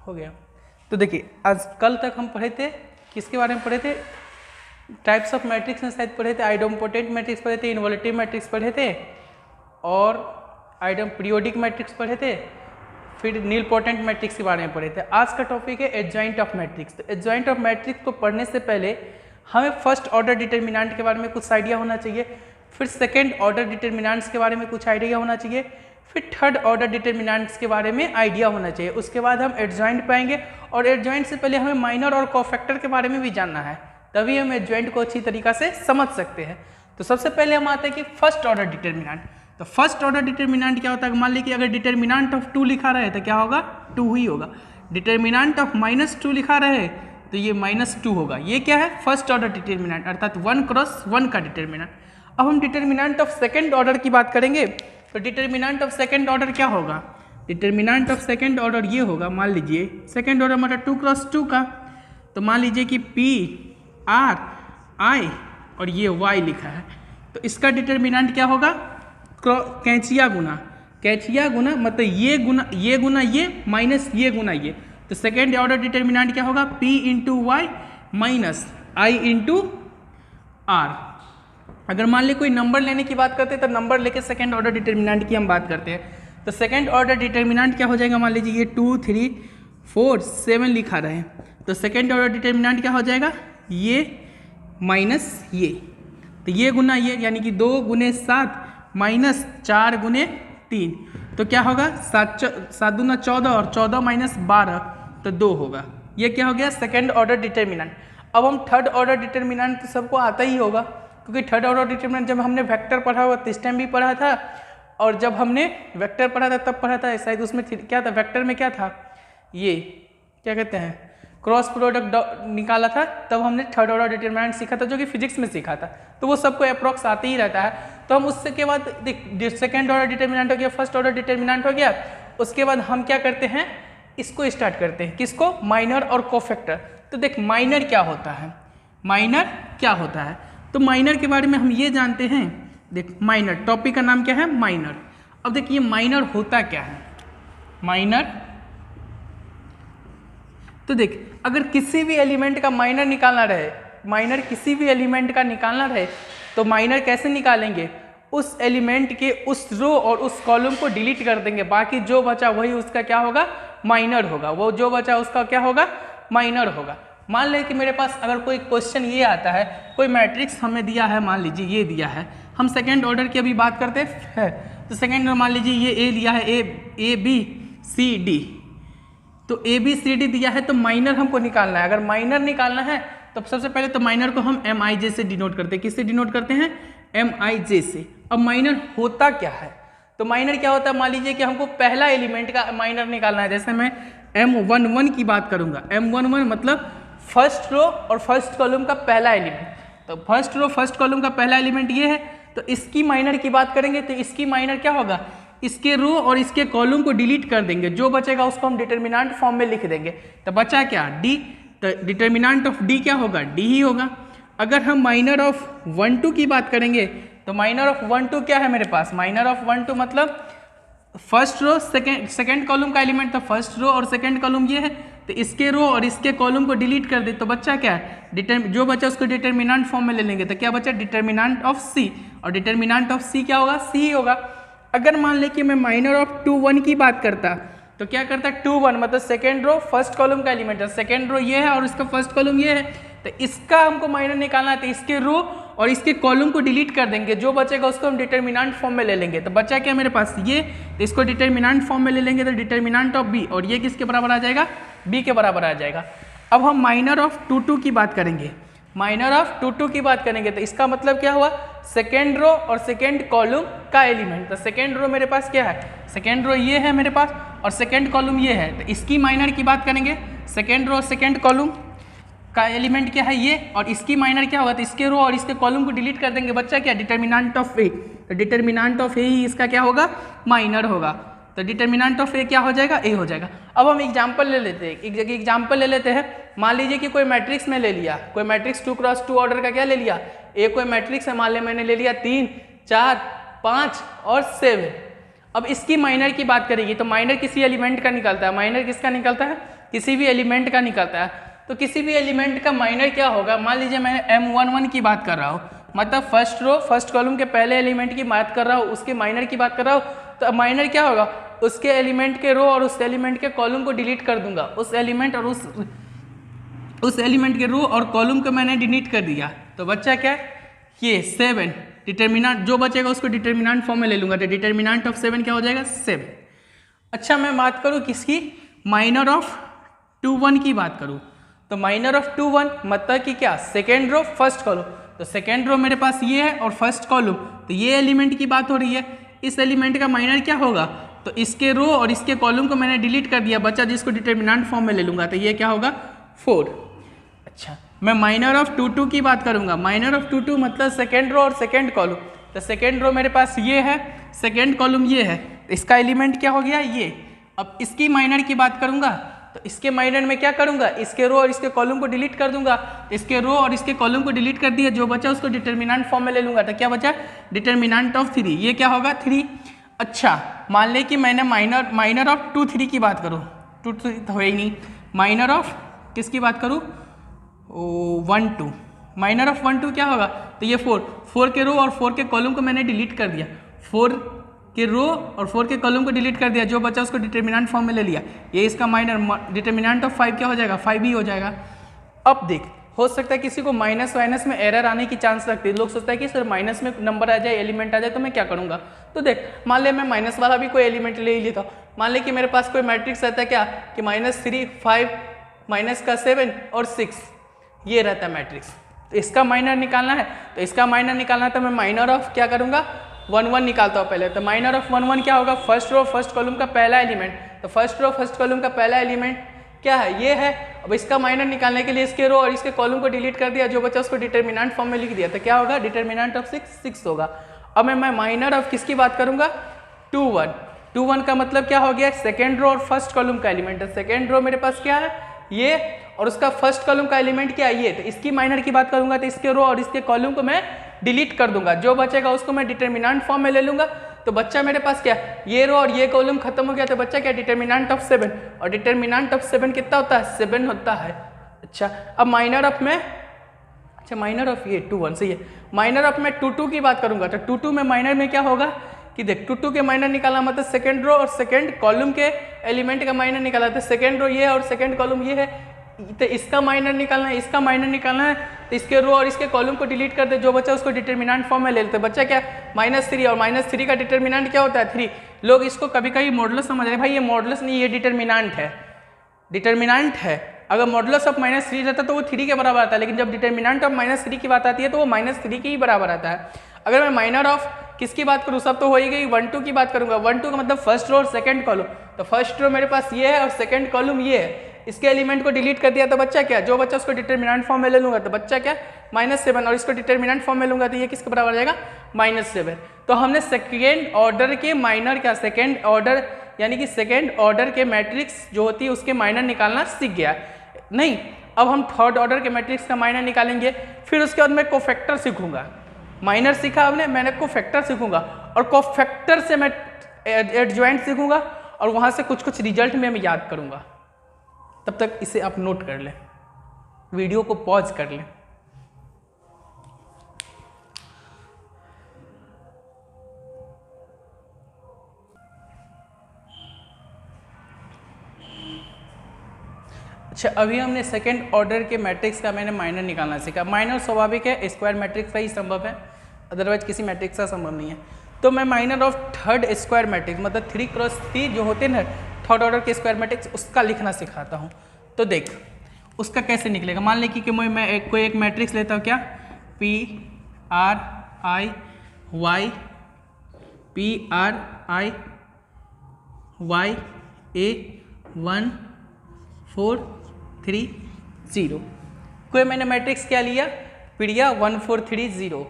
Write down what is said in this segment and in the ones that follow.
हो गया। तो देखिए आज कल तक हम पढ़े थे, किसके बारे में पढ़े थे, टाइप्स ऑफ मैट्रिक्स में शायद पढ़े थे, आइडोम्पोटेंट मैट्रिक्स पढ़े थे, इन्वोल्यूटिव मैट्रिक्स पढ़े थे और पीरियोडिक मैट्रिक्स पढ़े थे, फिर नीलपोटेंट मैट्रिक्स के बारे में पढ़े थे। आज का टॉपिक है एडजॉइंट ऑफ मैट्रिक्स। तो एडजॉइंट ऑफ मैट्रिक्स को पढ़ने से पहले हमें फर्स्ट ऑर्डर डिटर्मिनेंट के बारे में कुछ आइडिया होना चाहिए, फिर सेकेंड ऑर्डर डिटर्मिनेंट्स के बारे में कुछ आइडिया होना चाहिए, फिर थर्ड ऑर्डर डिटर्मिनेंट्स के बारे में आइडिया होना चाहिए। उसके बाद हम एडजॉइंट पाएंगे और एडजॉइंट से पहले हमें माइनर और कोफैक्टर के बारे में भी जानना है, तभी हम एडजॉइंट को अच्छी तरीक़ा से समझ सकते हैं। तो सबसे पहले हम आते हैं कि फर्स्ट ऑर्डर डिटर्मिनेंट। तो फर्स्ट ऑर्डर डिटर्मिनेंट क्या होता है, मान लीजिए कि अगर डिटर्मिनेंट ऑफ 2 लिखा रहे तो क्या होगा, 2 ही होगा। डिटर्मिनेंट ऑफ -2 लिखा रहे तो ये -2 होगा। ये क्या है, फर्स्ट ऑर्डर डिटर्मिनेंट, अर्थात 1 क्रॉस 1 का डिटर्मिनेंट। अब हम डिटर्मिनेंट ऑफ सेकेंड ऑर्डर की बात करेंगे। तो डिटर्मिनेंट ऑफ सेकेंड ऑर्डर क्या होगा, डिटर्मिनेंट ऑफ सेकेंड ऑर्डर ये होगा, मान लीजिए सेकेंड ऑर्डर मतलब 2 क्रॉस 2 का, तो मान लीजिए कि P R I और ये Y लिखा है, तो इसका डिटर्मिनेंट क्या होगा, कैंचिया गुना मतलब ये गुना ये माइनस ये गुना ये। तो सेकेंड ऑर्डर डिटर्मिनेंट क्या होगा, P into Y minus I into R. अगर मान ली कोई नंबर लेने की बात करते हैं तो नंबर लेके सेकेंड ऑर्डर डिटर्मिनेंट की हम बात करते हैं। तो सेकेंड ऑर्डर डिटर्मिनेंट क्या हो जाएगा, मान लीजिए ये 2 3 4 7 लिखा रहे, तो सेकेंड ऑर्डर डिटर्मिनेंट क्या हो जाएगा, ये माइनस ये, तो ये गुना ये यानी कि 2 गुने 7 माइनस 4 गुने 3, तो क्या होगा 7 दूना 14 और 14 माइनस 12 तो 2 होगा। ये क्या हो गया, सेकेंड ऑर्डर डिटर्मिनेंट। अब हम थर्ड ऑर्डर डिटर्मिनेंट तो सबको आता ही होगा, क्योंकि थर्ड ऑर्डर डिटर्मिनेंट जब हमने वेक्टर पढ़ा हुआ इस टाइम भी पढ़ा था, और जब हमने वेक्टर पढ़ा था तब पढ़ा था शायद, उसमें क्या था, वेक्टर में क्या था, ये क्या कहते हैं, क्रॉस प्रोडक्ट निकाला था, तब हमने थर्ड ऑर्डर डिटर्मिनेंट सीखा था, जो कि फिजिक्स में सीखा था। तो वो सबको अप्रॉक्स आते ही रहता है। तो हम उससे के बाद सेकेंड ऑर्डर डिटर्मिनेंट हो गया, फर्स्ट ऑर्डर डिटर्मिनेंट हो गया, उसके बाद हम क्या करते हैं, इसको स्टार्ट करते हैं, किसको, माइनर और कोफैक्टर। तो देख माइनर क्या होता है, माइनर क्या होता है, तो माइनर के बारे में हम ये जानते हैं। देख माइनर टॉपिक का नाम क्या है, माइनर। अब देखिए माइनर होता क्या है, माइनर, तो देख अगर किसी भी एलिमेंट का माइनर निकालना रहे, माइनर किसी भी एलिमेंट का निकालना रहे, तो माइनर कैसे निकालेंगे, उस एलिमेंट के उस रो और उस कॉलम को डिलीट कर देंगे, बाकी जो बचा वही उसका क्या होगा, माइनर होगा। वो जो बचा उसका क्या होगा, माइनर होगा। मान लें कि मेरे पास अगर कोई क्वेश्चन ये आता है, कोई मैट्रिक्स हमें दिया है, मान लीजिए ये दिया है, हम सेकेंड ऑर्डर की अभी बात करते हैं, तो सेकेंड ऑर्डर मान लीजिए ये ए दिया है, ए बी सी डी, तो ए बी सी डी दिया है, तो माइनर हमको निकालना है। अगर माइनर निकालना है तो सबसे पहले तो माइनर को हम एम आई जे से डिनोट करते हैं। किससे डिनोट करते हैं, एम आई जे से। अब माइनर होता क्या है, तो माइनर क्या होता है, मान लीजिए कि हमको पहला एलिमेंट का माइनर निकालना है। जैसे मैं M11 की बात करूंगा, M11 मतलब फर्स्ट रो और फर्स्ट कॉलम का पहला एलिमेंट, तो फर्स्ट रो फर्स्ट कॉलम का पहला एलिमेंट ये है, तो इसकी माइनर की बात करेंगे तो इसकी माइनर क्या होगा, इसके रो और इसके कॉलम को डिलीट कर देंगे, जो बचेगा उसको हम डिटर्मिनेंट फॉर्म में लिख देंगे। तो बचा क्या, डी, तो डिटर्मिनेंट ऑफ डी क्या होगा, डी ही होगा। अगर हम माइनर ऑफ 1 2 की बात करेंगे तो माइनर ऑफ 1 2 क्या है मेरे पास, माइनर ऑफ 1 2 मतलब फर्स्ट रो सेकेंड कॉलम का एलिमेंट, तो फर्स्ट रो और सेकेंड कॉलम ये है, तो इसके रो और इसके कॉलम को डिलीट कर दे, तो बच्चा क्या है, जो बच्चा उसको डिटर्मिनेंट फॉर्म में ले लेंगे, तो क्या बचा, डिटर्मिनेंट ऑफ सी, और डिटर्मिनेंट ऑफ सी क्या होगा, सी ही होगा। अगर मान ले कि मैं माइनर ऑफ 2 1 की बात करता, तो क्या करता, 2 1 मतलब सेकेंड रो फर्स्ट कॉलम का एलिमेंट है, सेकेंड रो ये है और इसका फर्स्ट कॉलम ये है, तो इसका हमको माइनर निकालना है, तो इसके रो और इसके कॉलम को डिलीट कर देंगे, जो बचेगा उसको हम डिटर्मिनेंट फॉर्म में ले लेंगे। तो बचा क्या मेरे पास ये, तो इसको डिटर्मिनेंट फॉर्म में ले लेंगे, तो डिटर्मिनेंट ऑफ बी, और ये किसके बराबर आ जाएगा, बी के बराबर आ जाएगा। अब हम माइनर ऑफ 2 2 की बात करेंगे, माइनर ऑफ 2 2 की बात करेंगे, तो इसका मतलब क्या हुआ, सेकेंड रो और सेकेंड कॉलम का एलिमेंट। तो सेकेंड रो मेरे पास क्या है, सेकेंड रो ये है मेरे पास और सेकेंड कॉलम ये है, तो इसकी माइनर की बात करेंगे, सेकेंड रो और सेकेंड कॉलम का एलिमेंट क्या है ये, और इसकी माइनर क्या होगा, तो इसके रो और इसके कॉलम को डिलीट कर देंगे, बच्चा क्या, डिटर्मिनेंट ऑफ ए, तो डिटर्मिनेंट ऑफ ए ही इसका क्या होगा, माइनर होगा। तो डिटर्मिनेंट ऑफ ए क्या हो जाएगा, ए हो जाएगा। अब हम एग्जांपल ले लेते हैं, एक जगह एग्जांपल ले लेते हैं। मान लीजिए कि कोई मैट्रिक्स में ले लिया, कोई मैट्रिक्स 2 क्रॉस 2 ऑर्डर का क्या ले लिया, ए कोई मैट्रिक्स है, मान ले मैंने ले लिया 3 4 5 और 7। अब इसकी माइनर की बात करेगी तो माइनर किसी एलिमेंट का निकलता है। माइनर किसका निकलता है? किसी भी एलिमेंट का निकलता है। तो किसी भी एलिमेंट का माइनर क्या होगा? मान लीजिए मैं M11 की बात कर रहा हूँ, मतलब फर्स्ट रो फर्स्ट कॉलम के पहले एलिमेंट की बात कर रहा हूँ, उसके माइनर की बात कर रहा हूँ। तो माइनर क्या होगा? उसके एलिमेंट के रो और उस एलिमेंट के कॉलम को डिलीट कर दूंगा। उस एलिमेंट और उस एलिमेंट के रो और कॉलम को मैंने डिलीट कर दिया तो बच्चा क्या है? ये 7। डिटर्मिनेंट जो बचेगा उसको डिटर्मिनेंट फॉर्म में ले लूंगा, तो डिटर्मिनेंट ऑफ 7 क्या हो जाएगा? 7। अच्छा, मैं बात करूँ किसकी? माइनर ऑफ 21 की बात करूँ तो माइनर ऑफ 21 मतलब कि क्या? Second row first column. तो सेकेंड रो मेरे पास ये है और फर्स्ट कॉलम, तो ये एलिमेंट की बात हो रही है। इस एलिमेंट का माइनर क्या होगा? तो इसके रो और इसके कॉलम को मैंने डिलीट कर दिया, बच्चा जिसको डिटर्मिनेंट फॉर्म में ले लूंगा, तो ये क्या होगा? 4। अच्छा, मैं माइनर ऑफ 22 की बात करूंगा। माइनर ऑफ 22 मतलब सेकेंड रो और सेकेंड कॉलम। तो सेकेंड रो मेरे पास ये है, सेकेंड कॉलम ये है, इसका एलिमेंट क्या हो गया? ये। अब इसकी माइनर की बात करूंगा तो इसके माइनर में क्या करूंगा? इसके रो और इसके कॉलम को डिलीट कर दूंगा। इसके रो और इसके कॉलम को डिलीट कर दिया, जो बचा उसको डिटर्मिनेंट फॉर्म में ले लूंगा, तो क्या बचा? Determinant of 3। ये क्या होगा? 3। अच्छा, मान ले कि मैंने माइनर ऑफ 2 3 की बात करूँ, 2 3 तो है ही नहीं। माइनर ऑफ किसकी बात करूँ? 1 2। माइनर ऑफ 1 2 क्या होगा? तो ये 4 के रो और 4 के कॉलम को मैंने डिलीट कर दिया। 4 के रो और 4 के कॉलम को डिलीट कर दिया, जो बचा उसको डिटर्मिनेंट फॉर्म में ले लिया। ये इसका माइनर, डिटर्मिनेंट ऑफ 5 क्या हो जाएगा? 5 ही हो जाएगा। अब देख, हो सकता है किसी को माइनस वाइनस में एरर आने की चांस लगती है। लोग सोचता है कि सर माइनस में नंबर आ जाए, एलिमेंट आ जाए तो मैं क्या करूंगा? तो देख, मान ले मैं माइनस वाला भी कोई एलिमेंट ले ही लेता हूँ। मान ले कि मेरे पास कोई मैट्रिक्स रहता है क्या कि -3 5 माइनस का 7 और 6, ये रहता है मैट्रिक्स। तो इसका माइनर निकालना है, तो इसका माइनर निकालना है तो मैं माइनर ऑफ क्या करूंगा? 1 1 निकालता हूँ पहले। तो माइनर ऑफ 1 1 क्या होगा? फर्स्ट रो फर्स्ट कॉलम का पहला एलिमेंट। तो फर्स्ट रो फर्स्ट कॉलम का पहला एलिमेंट क्या है? ये है। अब इसका माइनर निकालने के लिए इसके रो और इसके कॉलम को डिलीट कर दिया, जो बचा उसको डिटर्मिनेंट फॉर्म में लिख दिया, तो क्या होगा? डिटर्मिनेंट ऑफ 6 होगा। अब मैं माइनर ऑफ किसकी बात करूंगा? 2 1। 2 1 का मतलब क्या हो गया? सेकेंड रो और फर्स्ट कॉलम का एलिमेंट है। सेकेंड रो मेरे पास क्या है? ये, और उसका फर्स्ट कॉलम का एलिमेंट क्या है? ये। तो इसकी माइनर की बात करूंगा तो इसके रो और इसके कॉलम को मैं डिलीट कर दूंगा, जो बचेगा उसको मैं डिटर्मिनेंट फॉर्म में ले लूंगा। तो बच्चा मेरे पास क्या? ये रो और ये कॉलम खत्म हो गया, तो बच्चा क्या? Determinant of 7। और डिटर्मिनेंट ऑफ 7 कितना होता है? 7 होता है। अच्छा, अब माइनर ऑफ में, अच्छा माइनर ऑफ ये 2 1 सही है। माइनर ऑफ में 2 2 की बात करूंगा तो 2 2 में माइनर में क्या होगा कि देख, 2 2 के माइनर निकालना मतलब सेकेंड रो और सेकेंड कॉलम के एलिमेंट का माइनर निकाला। तो सेकेंड रो ये है और सेकेंड कॉलम ये है, तो इसका माइनर निकालना है, इसका माइनर निकालना है, तो इसके रो और इसके कॉलम को डिलीट कर दे, जो बचा उसको डिटर्मिनेंट फॉर्म में ले लेते। बच्चा क्या? -3। और -3 का डिटर्मिनेंट क्या होता है? 3। लोग इसको कभी कभी मॉडुलस समझ रहे हैं। भाई ये मॉडुलस नहीं, ये डिटर्मिनेंट है। डिटर्मिनेंट है। अगर मॉडुलस ऑफ -3 रहता तो वो 3 के बराबर आता है, लेकिन जब डिटर्मिनेंट ऑफ -3 की बात आती है तो वो -3 के ही बराबर आता है। अगर मैं माइनर ऑफ किसकी बात करूँ? सब तो हो ही गई। 1 2 की बात करूंगा। 1 2 का मतलब फर्स्ट रो और सेकंड कॉलम। तो फर्स्ट रो मेरे पास ये है और सेकंड कॉलम ये है। इसके एलिमेंट को डिलीट कर दिया तो बच्चा क्या? जो बच्चा उसको डिटर्मिनेंट फॉर्म में ले लूंगा, तो बच्चा क्या? -7। और इसको डिटर्मिनेंट फॉर्म में लूंगा तो ये किसके बराबर आ जाएगा? -7। तो हमने सेकेंड ऑर्डर के माइनर क्या, सेकेंड ऑर्डर यानी कि सेकेंड ऑर्डर के मैट्रिक्स जो होती है उसके माइनर निकालना सीख गया। नहीं, अब हम थर्ड ऑर्डर के मैट्रिक्स का माइनर निकालेंगे। फिर उसके बाद मैं कोफैक्टर सीखूंगा। माइनर सीखा हमने, मैंने कोफैक्टर सीखूंगा और कोफैक्टर से मैं एडजॉइंट सीखूंगा और वहां से कुछ कुछ रिजल्ट में मैं याद करूंगा। तब तक इसे आप नोट कर लें, वीडियो को पॉज कर लें। अच्छा, अभी हमने सेकेंड ऑर्डर के मैट्रिक्स का मैंने माइनर निकालना सीखा। माइनर स्वाभाविक है, स्क्वायर मैट्रिक्स का ही संभव है, अदरवाइज किसी मैट्रिक्स का संभव नहीं है। तो मैं minor of third square matrix मतलब 3x3 जो होते हैं ना थर्ड ऑर्डर के स्क्वायर मैट्रिक्स, उसका लिखना सिखाता हूँ। तो देख उसका कैसे निकलेगा। मान लें कि मैं कोई एक मैट्रिक्स लेता हूँ, क्या PRIY A 1 4 3 0। कोई मैंने मैट्रिक्स क्या लिया? पीडिया 1 4 3 0।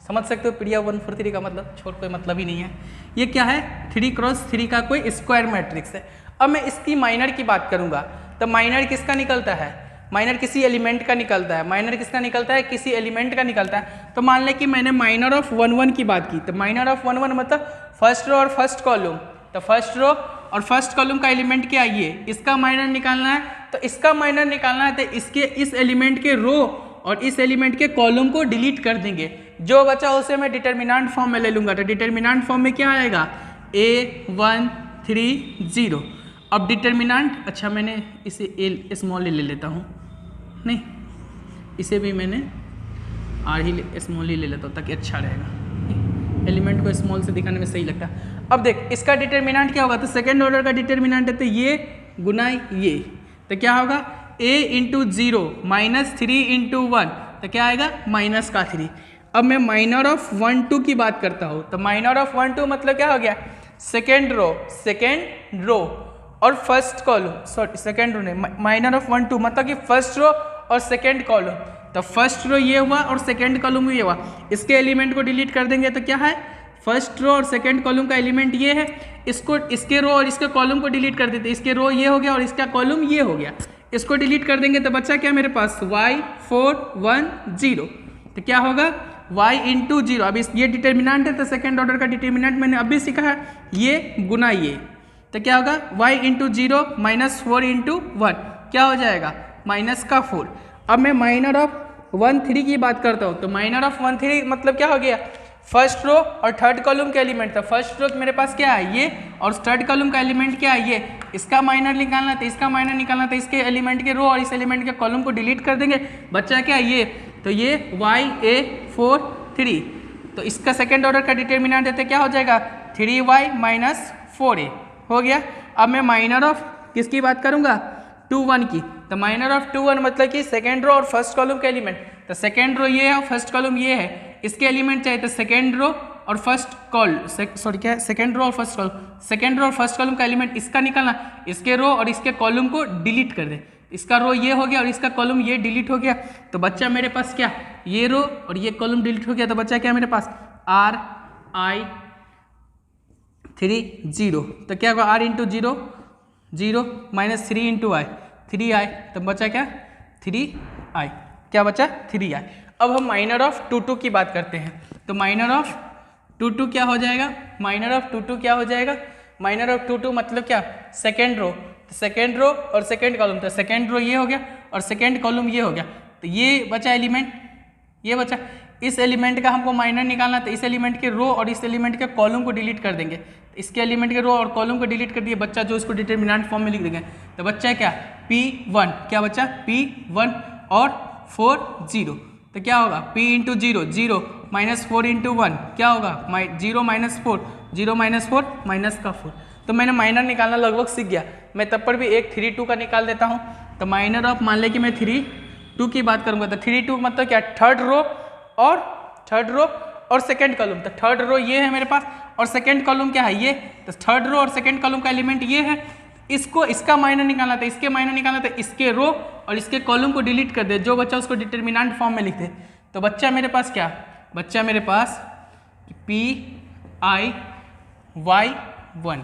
समझ सकते हो पीडिया 1 4 3 का मतलब छोड़ कोई मतलब ही नहीं है। ये क्या है? 3x3 का कोई स्क्वायर मैट्रिक्स है। अब मैं इसकी माइनर की बात करूंगा तो माइनर किसका निकलता है? माइनर किसी एलिमेंट का निकलता है। माइनर किसका निकलता है? किसी एलिमेंट का निकलता है। तो मान लें कि मैंने माइनर ऑफ 1 1 की बात की, तो माइनर ऑफ 1 1 मतलब फर्स्ट रो और फर्स्ट कॉलम, तो फर्स्ट रो और फर्स्ट कॉलम का एलिमेंट क्या है, ये इसका माइनर निकालना है। तो इसका माइनर निकालना है तो इसके इस एलिमेंट के रो और इस एलिमेंट के कॉलम को डिलीट कर देंगे, जो बचा उसे मैं डिटर्मिनेंट फॉर्म में ले लूँगा। तो डिटर्मिनेंट फॉर्म में क्या आएगा, A1 3 0। अब डिटर्मिनेंट, अच्छा मैंने इसे ए स्मॉल ले लेता हूँ, नहीं इसे भी मैंने आर ही स्मॉल ही ले लेता हूँ ताकि अच्छा रहेगा, एलिमेंट को स्मॉल से दिखाने में सही लगता है। अब देख इसका डिटर्मिनेंट क्या होगा, तो सेकेंड ऑर्डर का डिटर्मिनेंट है तो ये गुना ये, तो क्या होगा a इंटू 0 माइनस 3 इंटू 1, तो क्या आएगा माइनस का 3। अब मैं माइनर ऑफ 1 2 की बात करता हूँ, तो माइनर ऑफ 1 2 मतलब क्या हो गया, सेकेंड रो और first column, sorry second row नहीं, माइनर ऑफ 1 2 मतलब कि फर्स्ट रो और सेकेंड कॉलम। तो फर्स्ट रो ये हुआ और सेकेंड कॉलम ये हुआ, इसके एलिमेंट को डिलीट कर देंगे तो क्या है, फर्स्ट रो और सेकेंड कॉलम का एलिमेंट ये है, इसको इसके रो और इसके कॉलम को डिलीट कर देते, इसके रो ये हो गया और इसका कॉलम ये हो गया, इसको डिलीट कर देंगे तो बच्चा क्या मेरे पास y4 1 0, तो क्या होगा y इंटू 0। अब ये डिटर्मिनेंट है तो सेकेंड ऑर्डर का डिटर्मिनेंट मैंने अभी सीखा है, ये गुना ये, तो क्या होगा y इंटू 0 माइनस 4 इंटू 1, क्या हो जाएगा माइनस का 4। अब मैं माइनर ऑफ 1 3 की बात करता हूँ, तो माइनर ऑफ 1 3 मतलब क्या हो गया, फर्स्ट रो और थर्ड कॉलम का एलिमेंट था, फर्स्ट रो मेरे पास क्या है ये और थर्ड कॉलम का एलिमेंट क्या है ये, इसका माइनर निकालना था, इसका माइनर निकालना था, इसके एलिमेंट के रो और इस एलिमेंट के कॉलम को डिलीट कर देंगे, बच्चा क्या है ये, तो ये y4 3, तो इसका सेकेंड ऑर्डर का डिटर्मिनेंट देते क्या हो जाएगा 3y माइनस 4a हो गया। अब मैं माइनर ऑफ किसकी बात करूँगा 2 1 की, तो माइनर ऑफ 2 1 मतलब कि सेकेंड रो और फर्स्ट कॉलम का एलिमेंट, तो सेकेंड रो ये है और फर्स्ट कॉलम ये है, इसके एलिमेंट चाहिए तो सेकेंड रो और फर्स्ट सॉरी क्या है सेकेंड रो और फर्स्ट कॉलम, सेकेंड रो और फर्स्ट कॉलम का एलिमेंट इसका निकालना, इसके रो और इसके कॉलम को डिलीट कर दे, इसका रो ये हो गया और इसका कॉलम ये डिलीट हो गया, तो बच्चा मेरे पास क्या ये रो और ये कॉलम डिलीट हो गया, तो बच्चा क्या मेरे पास RI 3 0, तो क्या होगा R into 0 0 minus 3 into I 3I, तो बचा क्या 3I, क्या बचा 3I। अब हम माइनर ऑफ 2 2 की बात करते हैं, तो माइनर ऑफ 2 2 क्या हो जाएगा, माइनर ऑफ 2 2 क्या हो जाएगा, माइनर ऑफ 2 2 मतलब क्या सेकेंड रो, तो सेकेंड रो और सेकेंड कॉलम, तो सेकेंड रो ये हो गया और सेकेंड कॉलम ये हो गया, तो ये बचा एलिमेंट, ये बचा, इस एलिमेंट का हमको माइनर निकालना, तो इस एलिमेंट के रो और इस एलिमेंट के कॉलम को डिलीट कर देंगे, इसके एलिमेंट के रो और कॉलम को डिलीट कर दिए बच्चा, जो इसको डिटर्मिनेंट फॉर्म में लिख देंगे, तो बच्चा है क्या P1, क्या बच्चा P1 और 4 0, तो क्या होगा P इंटू 0 0 माइनस 4 इंटू 1, क्या होगा 0 माइनस 4 0 माइनस 4 माइनस का 4, तो मैंने माइनर निकालना लगभग सीख गया, मैं तब पर भी एक 3 2 का निकाल देता हूँ। तो माइनर ऑफ मान ले कि मैं 3 2 की बात करूँगा, तो 3 2 मतलब क्या थर्ड रो और सेकेंड कॉलम, तो थर्ड रो ये है मेरे पास और सेकेंड कॉलम क्या है ये, तो थर्ड रो और सेकेंड कॉलम का एलिमेंट ये है, इसको इसका माइनर निकालना था, इसके माइनर निकालना था, इसके रो और इसके कॉलम को डिलीट कर दे, जो बच्चा उसको डिटर्मिनेंट फॉर्म में लिख दे, तो बच्चा मेरे पास क्या, बच्चा मेरे पास PI y1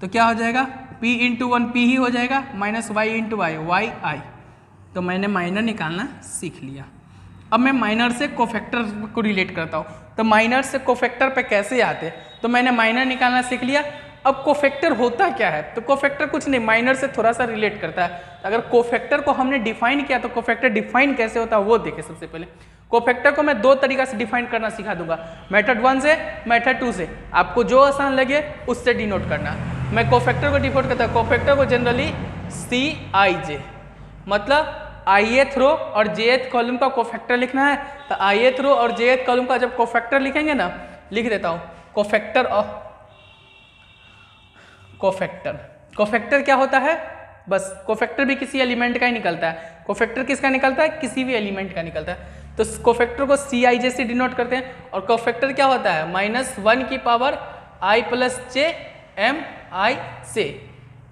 तो क्या हो जाएगा P इंटू 1 P ही हो जाएगा minus y into y I, तो मैंने माइनर निकालना सीख लिया। अब मैं माइनर से कोफैक्टर को रिलेट करता हूँ, तो माइनर से कोफैक्टर पे कैसे आते हैं, तो मैंने माइनर निकालना सीख लिया। अब कोफैक्टर होता क्या है, तो कोफैक्टर कुछ नहीं, माइनर से थोड़ा सा रिलेट करता है। अगर कोफैक्टर को हमने डिफाइन किया तो कोफैक्टर डिफाइन कैसे होता है वो देखें। सबसे पहले कोफैक्टर को मैं 2 तरीका से डिफाइन करना सिखा दूंगा, मेथड 1 से मेथड 2 से, आपको जो आसान लगे उससे डिनोट करना। मैं कोफैक्टर को डिफोट करता हूँ, कोफैक्टर को जनरली CIJ मतलब ith रो और jth कॉलम का कोफैक्टर लिखना है, तो ith रो और jth कॉलम का जब कोफैक्टर लिखेंगे ना, लिख देता हूँ कोफैक्टर ऑफ कोफैक्टर क्या होता है, बस कोफैक्टर भी किसी एलिमेंट का ही निकलता है। कोफैक्टर किसका निकलता है, किसी भी एलिमेंट का निकलता है। तो कोफैक्टर को CIJ से डिनोट करते हैं। और कोफैक्टर क्या होता है, -1 की पावर I + J MI से।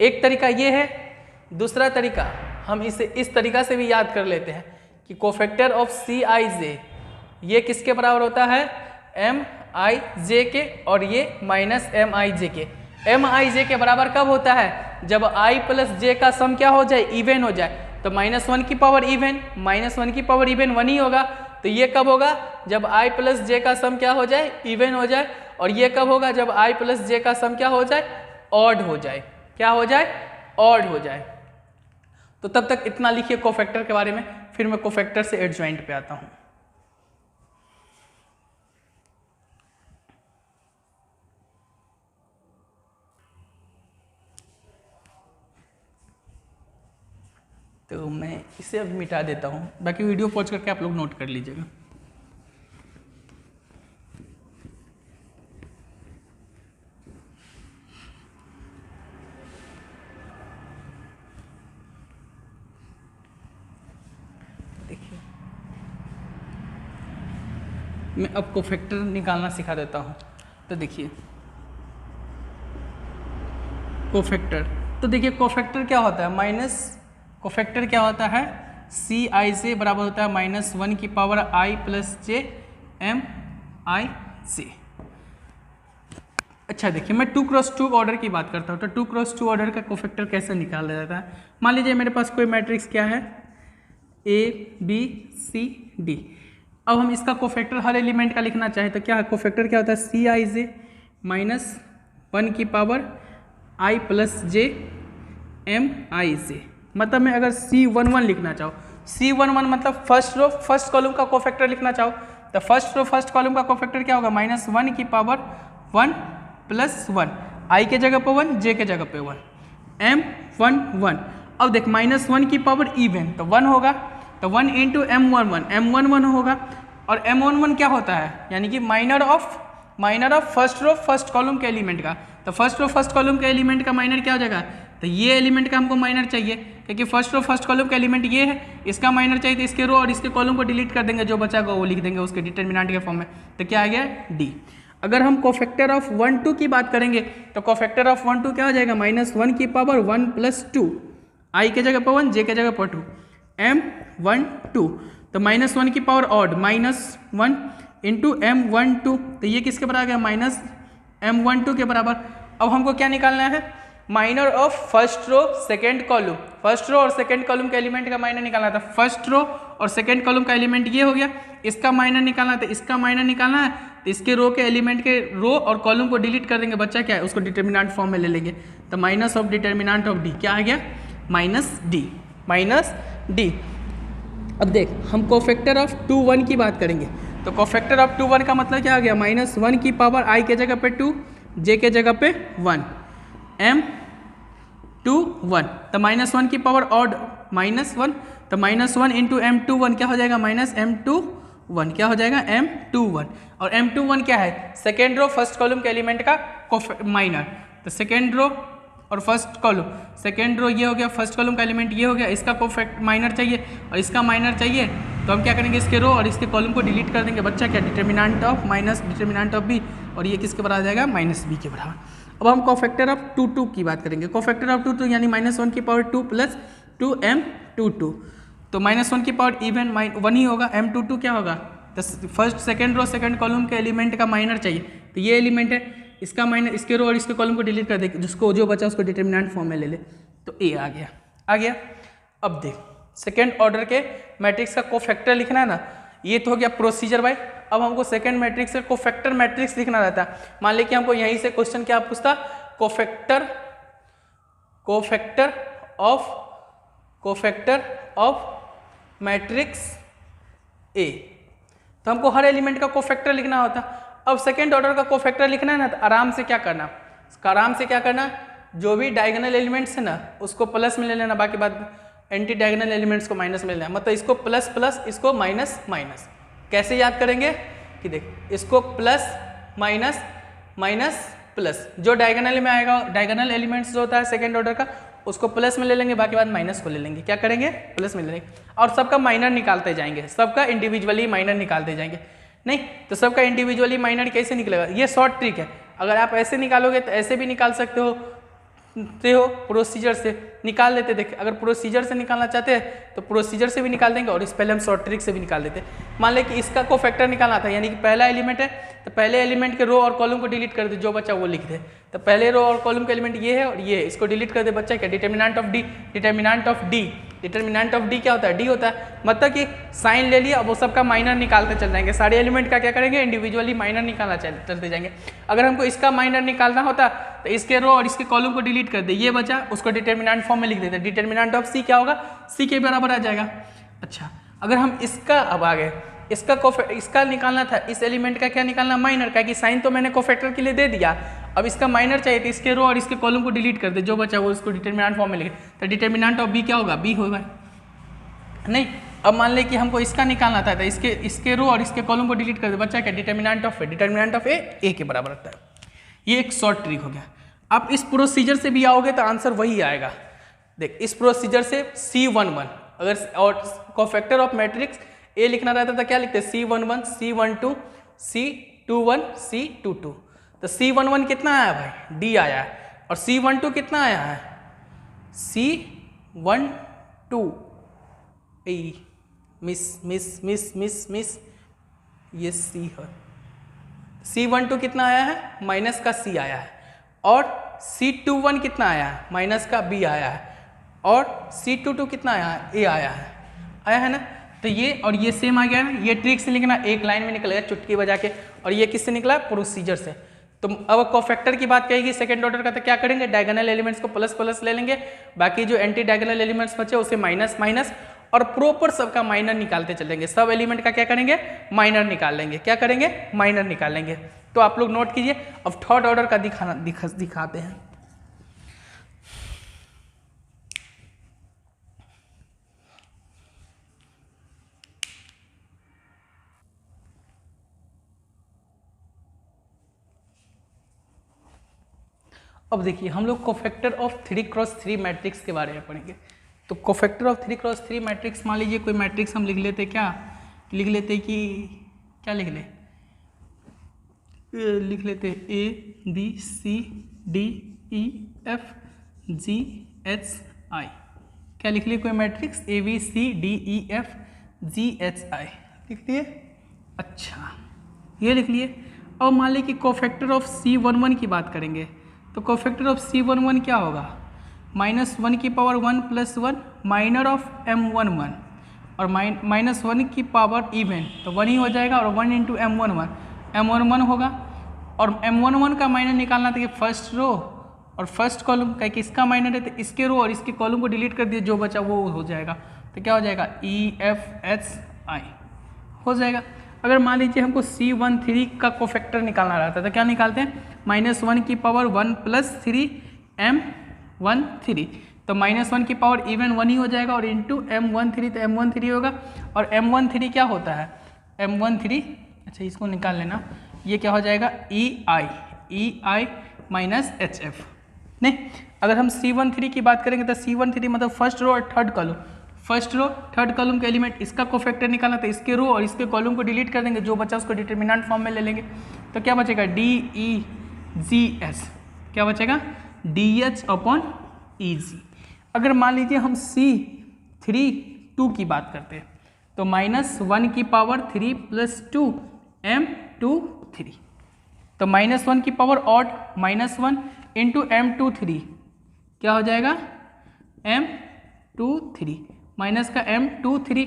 एक तरीका ये है, दूसरा तरीका हम इसे इस तरीका से भी याद कर लेते हैं कि कोफैक्टर ऑफ CIJ ये किसके बराबर होता है, MIJ के, और ये -MIJ के। MIJ के बराबर कब होता है, जब I + J का सम क्या हो जाए, इवन हो जाए। तो -1 की पावर इवन, -1 की पावर इवन 1 ही होगा, तो ये कब होगा, जब i प्लस जे का सम क्या हो जाए, इवन हो जाए। और ये कब होगा, जब i प्लस जे का सम क्या हो जाए, ऑड हो जाए। क्या हो जाए, ऑड हो जाए। तो तब तक इतना लिखिए कोफैक्टर के बारे में, फिर मैं कोफैक्टर से एडजॉइंट पे आता हूँ। तो मैं इसे अब मिटा देता हूँ, बाकी वीडियो पॉज करके आप लोग नोट कर लीजिएगा। देखिए मैं अब कोफैक्टर निकालना सिखा देता हूँ। तो देखिए कोफैक्टर, तो देखिए कोफैक्टर क्या होता है, कोफैक्टर क्या होता है, सी आई से बराबर होता है -1 की power i plus J M I से। अच्छा देखिए मैं 2x2 ऑर्डर की बात करता हूँ। तो 2x2 ऑर्डर का कोफैक्टर कैसे निकाला जाता है, मान लीजिए मेरे पास कोई मैट्रिक्स क्या है, A B C D। अब हम इसका कोफैक्टर हर एलिमेंट का लिखना चाहें तो क्या है, कोफैक्टर क्या होता है, सी आई जे -1 की power i plus J M I से। मतलब मैं अगर C11 लिखना चाहो, C11 मतलब फर्स्ट रो फर्स्ट कॉलम का कोफैक्टर लिखना चाहो, तो फर्स्ट रो फर्स्ट कॉलम का कोफैक्टर क्या होगा, -1 की पावर 1 प्लस 1, i के जगह पे 1, j के जगह पे 1, m11। अब देख -1 की पावर इवन तो 1 होगा, तो 1 इंटू m11 होगा। और m11 क्या होता है, यानी कि minor of first row first column के एलिमेंट का। तो फर्स्ट रो फर्स्ट कॉलम के एलिमेंट का माइनर क्या हो जाएगा, तो ये एलिमेंट का हमको माइनर चाहिए, क्योंकि फर्स्ट रो फर्स्ट कॉलम का एलिमेंट ये है, इसका माइनर चाहिए। तो इसके रो और इसके कॉलम को डिलीट कर देंगे, जो बचागा वो लिख देंगे उसके डिटरमिनेंट के फॉर्म में। तो क्या आ गया, डी। अगर हम कोफैक्टर ऑफ 1 2 की बात करेंगे तो कोफैक्टर ऑफ 1 2 क्या हो जाएगा, -1 की पावर 1 प्लस 2, i के जगह पर 1, j के जगह पर 2, m12। तो -1 की पावर ऑड -1 इंटू m12, तो ये किसके बराबर आ गया, -m12 के बराबर। अब हमको क्या निकालना है, minor of first row second column. First row और सेकेंड कॉलम के एलिमेंट का माइनर निकालना था। फर्स्ट रो और सेकेंड कॉलम का एलिमेंट ये हो गया, इसका माइनर निकालना है, तो इसका माइनर निकालना है। तो इसके रो के एलिमेंट के रो और कॉलम को डिलीट कर देंगे, बच्चा क्या है, उसको डिटर्मिनेंट फॉर्म में ले लेंगे। तो minus of determinant of D क्या आ गया, -d। अब देख हम कोफैक्टर ऑफ 2 1 की बात करेंगे, तो कोफैक्टर ऑफ 2 1 का मतलब क्या आ गया, -1 की पावर i के जगह पे 2, j के जगह पे 1, m21। तो -1 की पावर ऑड -1, तो -1 इंटू m21 क्या हो जाएगा, -m21 क्या हो जाएगा, m21। और m21 क्या है, सेकेंड रो फर्स्ट कॉलम के एलिमेंट का माइनर। तो सेकेंड रो और फर्स्ट कॉलम, सेकेंड रो ये हो गया, फर्स्ट कॉलम का एलिमेंट ये हो गया, इसका कोफैक्ट माइनर चाहिए और इसका माइनर चाहिए। तो हम क्या करेंगे, इसके रो और इसके कॉलम को डिलीट कर देंगे, बच्चा क्या, determinant of minus determinant of B, और ये किसके बराबर आ जाएगा, -b के बराबर। अब हम कोफैक्टर ऑफ 2 2 की बात करेंगे। कोफैक्टर ऑफ 2 2 यानी -1 की पावर 2 प्लस 2m22। तो -1 की पावर इवन 1 ही होगा, m22 क्या होगा, तो first second row second column के एलिमेंट का माइनर चाहिए। तो ये एलिमेंट है, इसका माइनर, इसके रो और इसके कॉलम को डिलीट कर दे, जिसको जो बचा उसको डिटर्मिनेंट फॉर्म में ले ले। तो ए आ गया। अब देख सेकेंड ऑर्डर के मैट्रिक्स का कोफैक्टर लिखना है ना, ये तो हो गया प्रोसीजर भाई। अब हमको सेकेंड मैट्रिक्स से कोफैक्टर मैट्रिक्स लिखना रहता है। मान लीजिए कि हमको यहीं से क्वेश्चन क्या पूछता, कोफैक्टर ऑफ मैट्रिक्स ए, तो हमको हर एलिमेंट का कोफैक्टर लिखना होता। अब सेकेंड ऑर्डर का कोफैक्टर लिखना है ना, तो आराम से क्या करना, जो भी डायगोनल एलिमेंट्स है ना उसको प्लस में ले लेना, बाकी बात एंटी डायगोनल एलिमेंट्स को माइनस में लेना। मतलब इसको प्लस प्लस, इसको माइनस माइनस। कैसे याद करेंगे कि देख, इसको प्लस माइनस माइनस प्लस, जो डायगोनल में आएगा, डायगोनल एलिमेंट्स जो होता है सेकेंड ऑर्डर का, उसको प्लस में ले लेंगे, बाकी बात माइनस को ले लेंगे। क्या करेंगे, प्लस में ले लेंगे, और सबका माइनर निकालते जाएंगे, सबका इंडिविजुअली माइनर निकालते जाएंगे। नहीं तो सबका इंडिविजुअली माइनर कैसे निकलेगा, ये शॉर्ट ट्रिक है। अगर आप ऐसे निकालोगे तो ऐसे भी निकाल सकते हो, प्रोसीजर से निकाल लेते। देख अगर प्रोसीजर से निकालना चाहते हैं तो प्रोसीजर से भी निकाल देंगे, और इस पहले हम शॉर्ट ट्रिक से भी निकाल देते। मान लें कि इसका कोफैक्टर निकालना था, यानी कि पहला एलिमेंट है तो पहले एलिमेंट के रो और कॉलम को डिलीट कर दे, जो बच्चा वो लिख दे। तो पहले रो और कॉलम का एलिमेंट ये है और ये है, इसको डिलीट कर दे, बच्चा क्या, determinant of D determinant of D क्या होता है, डी होता है। मतलब कि साइन ले लिया, अब वो सबका माइनर निकालते चल जाएंगे, सारे एलिमेंट का क्या करेंगे, इंडिविजुअली माइनर निकालना चलते जाएंगे। अगर हमको इसका माइनर निकालना होता तो इसके रो और इसके कॉलम को डिलीट कर दे, ये बचा, उसको डिटर्मिनेंट फॉर्म में लिख देते, डिटर्मिनेंट ऑफ सी क्या होगा, सी के बराबर आ जाएगा। अच्छा, अगर हम इसका अब आ गए, इसका निकालना था, इस एलिमेंट का क्या निकालना, माइनर का, कि साइन तो मैंने कोफैक्टर के लिए दे दिया, अब इसका माइनर चाहिए तो इसके रो और इसके कॉलम को डिलीट कर दे, जो बचा वो उसको डिटर्मिनेंट फॉर्म में लिखे, तो डिटर्मिनेंट ऑफ बी क्या होगा, बी होगा। नहीं, अब मान ले कि हमको इसका निकालना था तो इसके रो और इसके कॉलम को डिलीट कर दे, बच्चा क्या, डिटर्मिनेंट ऑफ ए के बराबर रहता है। ये एक शॉर्ट ट्रिक हो गया। अब इस प्रोसीजर से भी आओगे तो आंसर वही आएगा। देख, इस प्रोसीजर से C11 अगर और कोफैक्टर ऑफ मैट्रिक्स ए लिखना रहता था, क्या लिखते, C11 C12 C21 C22। तो C11 कितना आया भाई, D आया है, और C12 कितना आया है, C12 मिस ये C है। C12 कितना आया है, माइनस का C आया है, और C21 कितना आया है, माइनस का B आया है, और C22 कितना आया है, A आया है ना। तो ये और ये सेम आ गया ना, ये ट्रिक से लिखना, एक लाइन में निकल गया चुटकी बजा के, और ये किससे निकला, प्रोसीजर से। तो अब कोफैक्टर की बात कहेगी सेकंड ऑर्डर का, तो क्या करेंगे, डायगोनल एलिमेंट्स को प्लस प्लस ले लेंगे, बाकी जो एंटी डायगोनल एलिमेंट्स बचे उसे माइनस माइनस, और प्रॉपर सबका माइनर निकालते चलेंगे, सब एलिमेंट का क्या करेंगे, माइनर निकाल लेंगे, क्या करेंगे, माइनर निकाल लेंगे। तो आप लोग नोट कीजिए। अब थर्ड ऑर्डर का दिखाते हैं। अब देखिए, हम लोग कोफैक्टर ऑफ 3x3 मैट्रिक्स के बारे में पढ़ेंगे। तो कोफैक्टर ऑफ 3x3 मैट्रिक्स, मान लीजिए कोई मैट्रिक्स हम लिख लेते, क्या लिख लेते कि क्या लिख लेते A B C D E F G H I, क्या लिख लिए, कोई matrix A B C D E F G H I लिख लिए। अच्छा, ये लिख लिए। अब मान लीजिए कि कोफैक्टर ऑफ C11 की बात करेंगे, तो कोफैक्टर ऑफ C11 क्या होगा, -1 की पावर 1 + 1 माइनर ऑफ M11, और -1 की पावर इवन, तो 1 ही हो जाएगा, और 1 × M11 होगा। और M11 का माइनर निकालना था कि फर्स्ट रो और फर्स्ट कॉलम का, कि इसका माइनर है तो इसके रो और इसके कॉलम को डिलीट कर दिए, जो बचा वो हो जाएगा। तो क्या हो जाएगा, EFHI हो जाएगा। अगर मान लीजिए हमको C13 का कोफैक्टर निकालना रहता है, तो क्या निकालते हैं, -1 की पावर 1 + 3 M13, तो -1 की पावर इवन 1 ही हो जाएगा, और इंटू M13, तो M13 होगा। और M13 क्या होता है, M13, अच्छा इसको निकाल लेना, ये क्या हो जाएगा, EI - HF। नहीं, अगर हम C13 की बात करेंगे तो C13 मतलब फर्स्ट रो और third column, first row third column के एलिमेंट, इसका कोफैक्टर निकालना तो इसके रो और इसके कॉलम को डिलीट कर देंगे, जो बचा उसको डिटर्मिनेंट फॉर्म में ले लेंगे। तो क्या बचेगा, DEGS, क्या बचेगा, DH/EG। अगर मान लीजिए हम C32 की बात करते हैं, तो -1 की पावर 3 + 2 M23, तो -1 की पावर ऑड -1 × M23 क्या हो जाएगा, M23 माइनस का M23,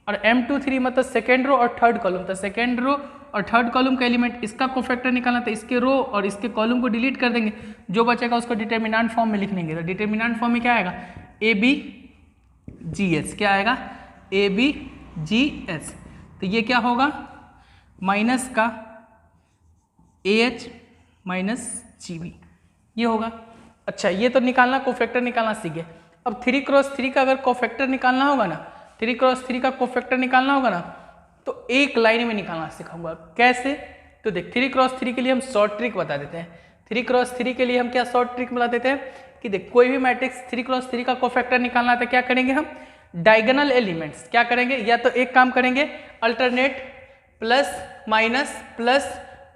और M23 मतलब सेकेंड रो और थर्ड कॉलम, तो सेकेंड रो और थर्ड कॉलम का एलिमेंट, इसका कोफैक्टर निकालना तो इसके रो और इसके कॉलम को डिलीट कर देंगे, जो बचेगा उसको डिटर्मिनेंट फॉर्म में लिख लेंगे। तो डिटर्मिनेंट फॉर्म में क्या आएगा, ABGH, क्या आएगा, ABGH। तो ये क्या होगा, माइनस का AH - GB, ये होगा। अच्छा, ये तो निकालना, कोफैक्टर निकालना सीख गए। अब 3x3 का अगर कोफैक्टर निकालना होगा ना, 3x3 का कोफैक्टर निकालना होगा ना, तो एक लाइन में निकालना सिखाऊंगा। कैसे, तो देख 3x3 के लिए हम शॉर्ट ट्रिक बता देते हैं। 3x3 के लिए हम क्या शॉर्ट ट्रिक बता देते हैं कि देख, कोई भी मैट्रिक्स 3x3 का कोफैक्टर निकालना है तो क्या करेंगे हम, डायगोनल एलिमेंट्स क्या करेंगे, या तो एक काम करेंगे alternate plus minus plus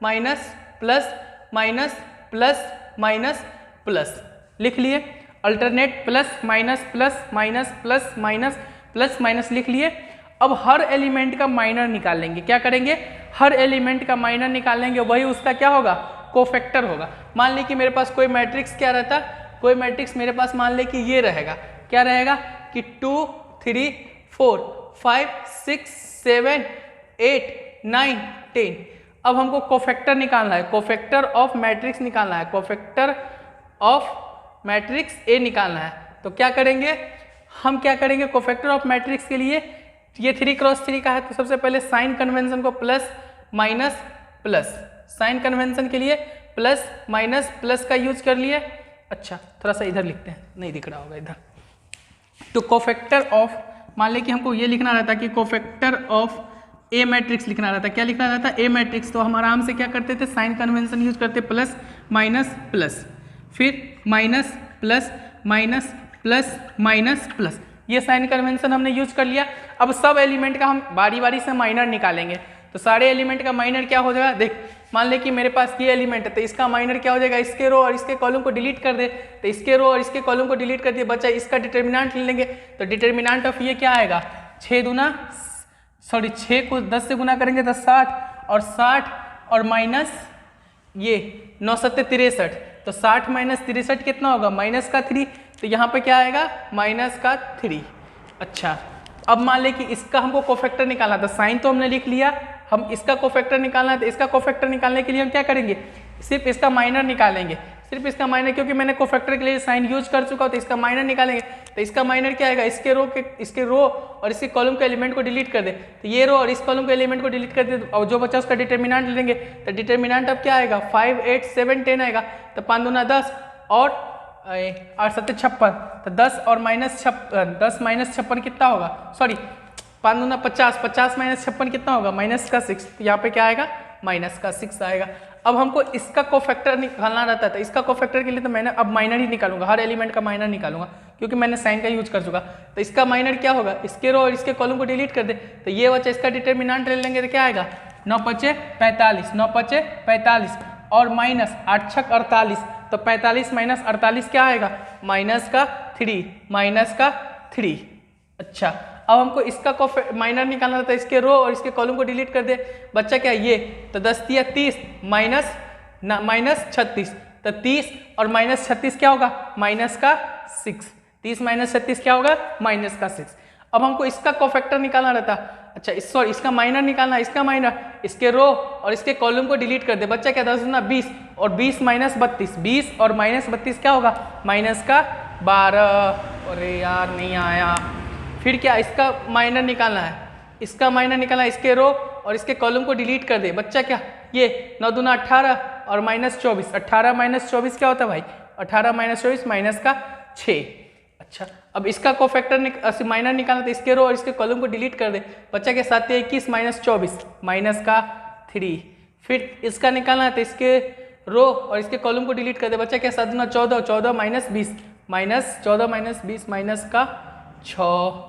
minus plus minus plus minus plus, लिख लिए, alternate plus minus plus minus plus minus plus minus लिख लिए। अब हर एलिमेंट का माइनर निकाल लेंगे, क्या करेंगे, हर एलिमेंट का माइनर निकाल लेंगे, वही उसका क्या होगा, कोफैक्टर होगा। मान ली कि मेरे पास कोई मैट्रिक्स क्या रहता, कोई मैट्रिक्स मेरे पास मान ले कि ये रहेगा, क्या रहेगा कि 2 3 4 5 6 7 8 9 10। अब हमको कोफैक्टर निकालना है, कोफैक्टर ऑफ मैट्रिक्स निकालना है, कोफैक्टर ऑफ मैट्रिक्स ए निकालना है। तो क्या करेंगे हम, क्या करेंगे कोफैक्टर ऑफ मैट्रिक्स के लिए, ये 3 क्रॉस 3 का है तो सबसे पहले साइन कन्वेंशन को plus minus plus, sign convention के लिए प्लस माइनस प्लस का यूज कर लिए। अच्छा थोड़ा सा इधर लिखते हैं, नहीं दिख रहा होगा इधर। तो कोफैक्टर ऑफ, मान लें कि हमको ये लिखना रहता कि कोफैक्टर ऑफ ए मैट्रिक्स लिखना रहता, क्या लिखना रहता ए मैट्रिक्स, तो हम आराम से क्या करते थे साइन कन्वेंशन यूज करते, प्लस माइनस प्लस, फिर minus plus minus plus minus plus, ये साइन कन्वेंशन हमने यूज कर लिया। अब सब एलिमेंट का हम बारी बारी से माइनर निकालेंगे। तो सारे एलिमेंट का माइनर क्या हो जाएगा, देख मान ले कि मेरे पास ये एलिमेंट है तो इसका माइनर क्या हो जाएगा, इसके रो और इसके कॉलम को डिलीट कर दे, तो इसके रो और इसके कॉलम को डिलीट कर दिए, बच्चा इसका डिटर्मिनेंट ले लेंगे। तो डिटर्मिनेंट ऑफ ये क्या आएगा, 6 को 10 से गुना करेंगे तो 60 और माइनस ये 9 7 63, तो 60 माइनस 63 कितना होगा, माइनस का 3, तो यहाँ पे क्या आएगा माइनस का 3। अच्छा अब मान ले कि इसका हमको कोफैक्टर निकालना था, साइन तो हमने लिख लिया, हम इसका कोफैक्टर निकालना है। तो इसका कोफैक्टर निकालने के लिए हम क्या करेंगे, सिर्फ इसका माइनर निकालेंगे, सिर्फ इसका माइनर, क्योंकि मैंने कोफैक्टर के लिए साइन यूज कर चुका हूँ तो इसका माइनर निकालेंगे। तो इसका माइनर क्या आएगा, इसके रो और इसके कॉलम के एलिमेंट को डिलीट कर दे, तो ये रो और इस कॉलम के एलिमेंट को डिलीट कर दे, और जो बचा उसका डिटर्मिनेंट ले लेंगे। तो डिटर्मिनेंट अब क्या आएगा, 5 8 7 10 आएगा। तो 5 दूना 10 और 8 7 56, तो 10 और माइनस 10 माइनस 56 कितना होगा, सॉरी 5 दूना 50, 50 माइनस 56 कितना होगा, माइनस का 6, तो यहाँ पे क्या आएगा माइनस का 6 आएगा। अब हमको इसका कोफैक्टर निकालना रहता है, तो इसका कोफैक्टर के लिए तो मैंने अब माइनर ही निकालूंगा, हर एलिमेंट का माइनर निकालूंगा क्योंकि मैंने साइन का यूज कर चुका। तो इसका माइनर क्या होगा, इसके रो और इसके कॉलम को डिलीट कर दे, तो ये बच्चा इसका डिटर्मिनेंट ले लेंगे तो क्या आएगा 9 5 45, 9 5 45 और माइनस 8 6 48, तो 45 माइनस 48 क्या आएगा, माइनस का 3, माइनस का 3। अच्छा अब हमको इसका माइनर निकालना था, इसके रो और इसके कॉलम को डिलीट कर दे, बच्चा क्या ये, तो 10 या 30 माइनस 36, तो 30 और माइनस 36 क्या होगा, माइनस का 6, 30 माइनस 36 क्या होगा, माइनस का 6। अब हमको इसका कोफैक्टर निकालना रहता, अच्छा सॉरी इसका माइनर निकालना, इसका माइनर इसके रो और इसके कॉलम को डिलीट कर दे, बच्चा क्या 10 दूना 20 और 20 माइनस 32, 20 और माइनस 32 क्या होगा, माइनस का 12। अरे यार नहीं आया। फिर क्या इसका माइनर निकालना है, इसका माइनर निकालना, इसके रो और इसके कॉलम को डिलीट कर दे, बच्चा क्या ये 9 दूना 18 और माइनस 24, 18 माइनस 24 क्या होता है भाई, 18 माइनस 24 माइनस का 6। अच्छा अब इसका कोफैक्टर माइनर निकालना, तो इसके रो और इसके कॉलम को डिलीट कर दे, बच्चा के 7 21 माइनस 24 माइनस का 3। फिर इसका निकालना है, तो इसके रो और इसके कॉलम को डिलीट कर दे, बच्चा क्या 7 दूना 14, 14 माइनस 20 माइनस 14 माइनस 20 माइनस का 6।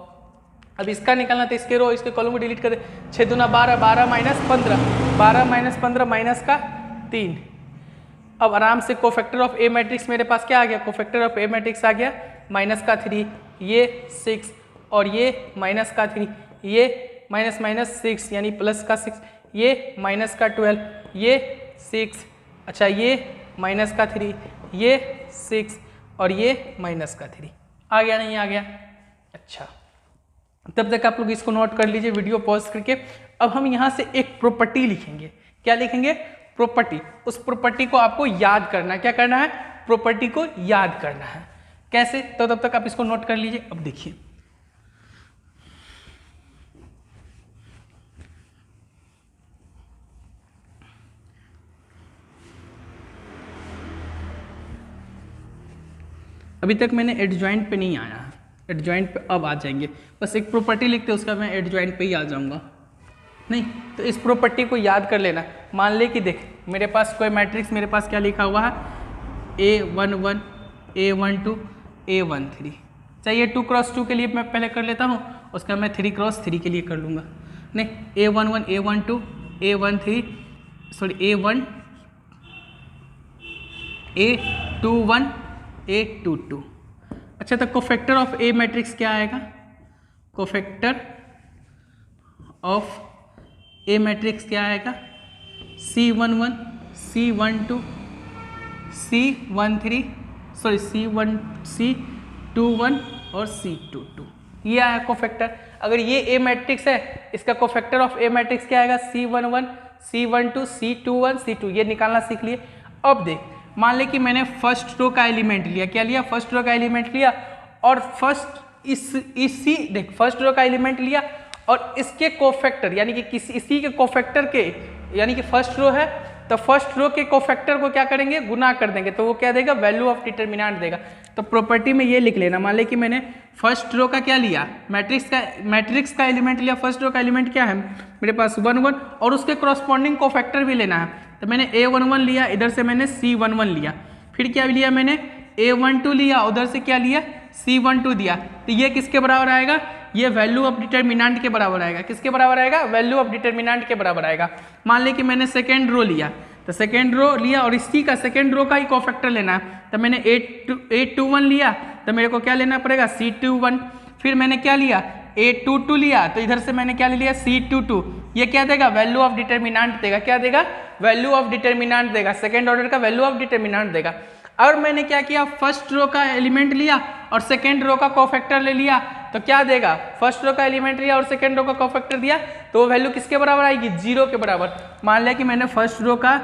अब इसका निकालना, तो इसके रो इसके कॉलम को डिलीट कर दे, 6 दूना 12, 12 माइनस 15, 12 माइनस 15 माइनस का 3। अब आराम से कोफैक्टर ऑफ ए मैट्रिक्स मेरे पास क्या आ गया, कोफैक्टर ऑफ ए मैट्रिक्स आ गया माइनस का 3, ये 6 और ये माइनस का 3, ये माइनस माइनस 6 यानी प्लस का 6, ये माइनस का 12, ये 6, अच्छा ये माइनस का 3, ये 6 और ये माइनस का 3। आ गया नहीं आ गया। अच्छा तब तक आप लोग इसको नोट कर लीजिए वीडियो पॉज करके। अब हम यहाँ से एक प्रॉपर्टी लिखेंगे, क्या लिखेंगे, प्रॉपर्टी। उस प्रॉपर्टी को आपको याद करना है, क्या करना है, प्रॉपर्टी को याद करना है। कैसे, तो तब तक आप इसको नोट कर लीजिए। अब देखिए अभी तक मैंने एडजॉइंट पे नहीं आया है, एडजॉइंट पे अब आ जाएंगे। बस एक प्रॉपर्टी लिखते हैं उसका मैं एडजॉइंट पे ही आ जाऊंगा। नहीं तो इस प्रॉपर्टी को याद कर लेना। मान ले कि देख मेरे पास कोई मैट्रिक्स, मेरे पास क्या लिखा हुआ है A11 A12 A13। चाहिए 2 क्रॉस 2 के लिए मैं पहले कर लेता हूँ, उसका मैं 3 क्रॉस 3 के लिए कर लूँगा। नहीं A11 A12 A13 sorry A1 A21 A22। अच्छा तो कोफैक्टर ऑफ ए मैट्रिक्स क्या आएगा, कोफैक्टर ऑफ ए मैट्रिक्स क्या आएगा, C11 C12 C13 sorry C21 और C22। ये आया कोफैक्टर। अगर ये ए मैट्रिक्स है, इसका कोफैक्टर ऑफ ए मैट्रिक्स क्या आएगा, C11, C12, C21, C2, ये निकालना सीख लिए। अब देख, मान ले कि मैंने फर्स्ट रो का एलिमेंट लिया, क्या लिया, फर्स्ट रो का एलिमेंट लिया, और फर्स्ट रो का एलिमेंट लिया और इसके कोफैक्टर यानी कि इसी के कोफैक्टर के, यानी कि फर्स्ट रो है तो फर्स्ट रो के कोफैक्टर को क्या करेंगे, गुना कर देंगे, तो वो क्या देगा, वैल्यू ऑफ डिटरमिनेंट देगा। तो प्रॉपर्टी में ये लिख लेना, मान ले कि मैंने फर्स्ट रो का क्या लिया, मैट्रिक्स का एलिमेंट लिया, फर्स्ट रो का एलिमेंट क्या है मेरे पास 1 1, और उसके करस्पॉन्डिंग कोफैक्टर भी लेना है। तो मैंने A11 लिया, इधर से मैंने C11 लिया, फिर क्या लिया मैंने A12 लिया, उधर से क्या लिया C12 दिया। तो ये किसके बराबर आएगा, ये वैल्यू ऑफ डिटरमिनेंट के बराबर आएगा। किसके बराबर आएगा, वैल्यू ऑफ डिटरमिनेंट के बराबर आएगा। मान ले कि मैंने सेकेंड रो लिया, तो सेकेंड रो लिया और इसी का सेकेंड रो का ही कोफैक्टर लेना है। तो मैंने A21 लिया, तो मेरे को क्या लेना पड़ेगा, C21। फिर मैंने क्या लिया, A22 लिया, तो इधर से मैंने क्या ले लिया, C22। ये क्या देगा, वैल्यू ऑफ डिटरमिनेंट देगा। क्या देगा, वैल्यू ऑफ डिटरमिनेंट देगा, सेकेंड ऑर्डर का वैल्यू ऑफ डिटरमिनेंट देगा। और मैंने क्या किया, फर्स्ट रो का एलिमेंट लिया और सेकेंड रो का कोफैक्टर ले लिया, तो क्या देगा, फर्स्ट रो का एलिमेंट लिया और सेकेंड रो का कोफैक्टर दिया, तो वो वैल्यू किसके बराबर आएगी, 0 के बराबर। मान लिया कि मैंने फर्स्ट रो का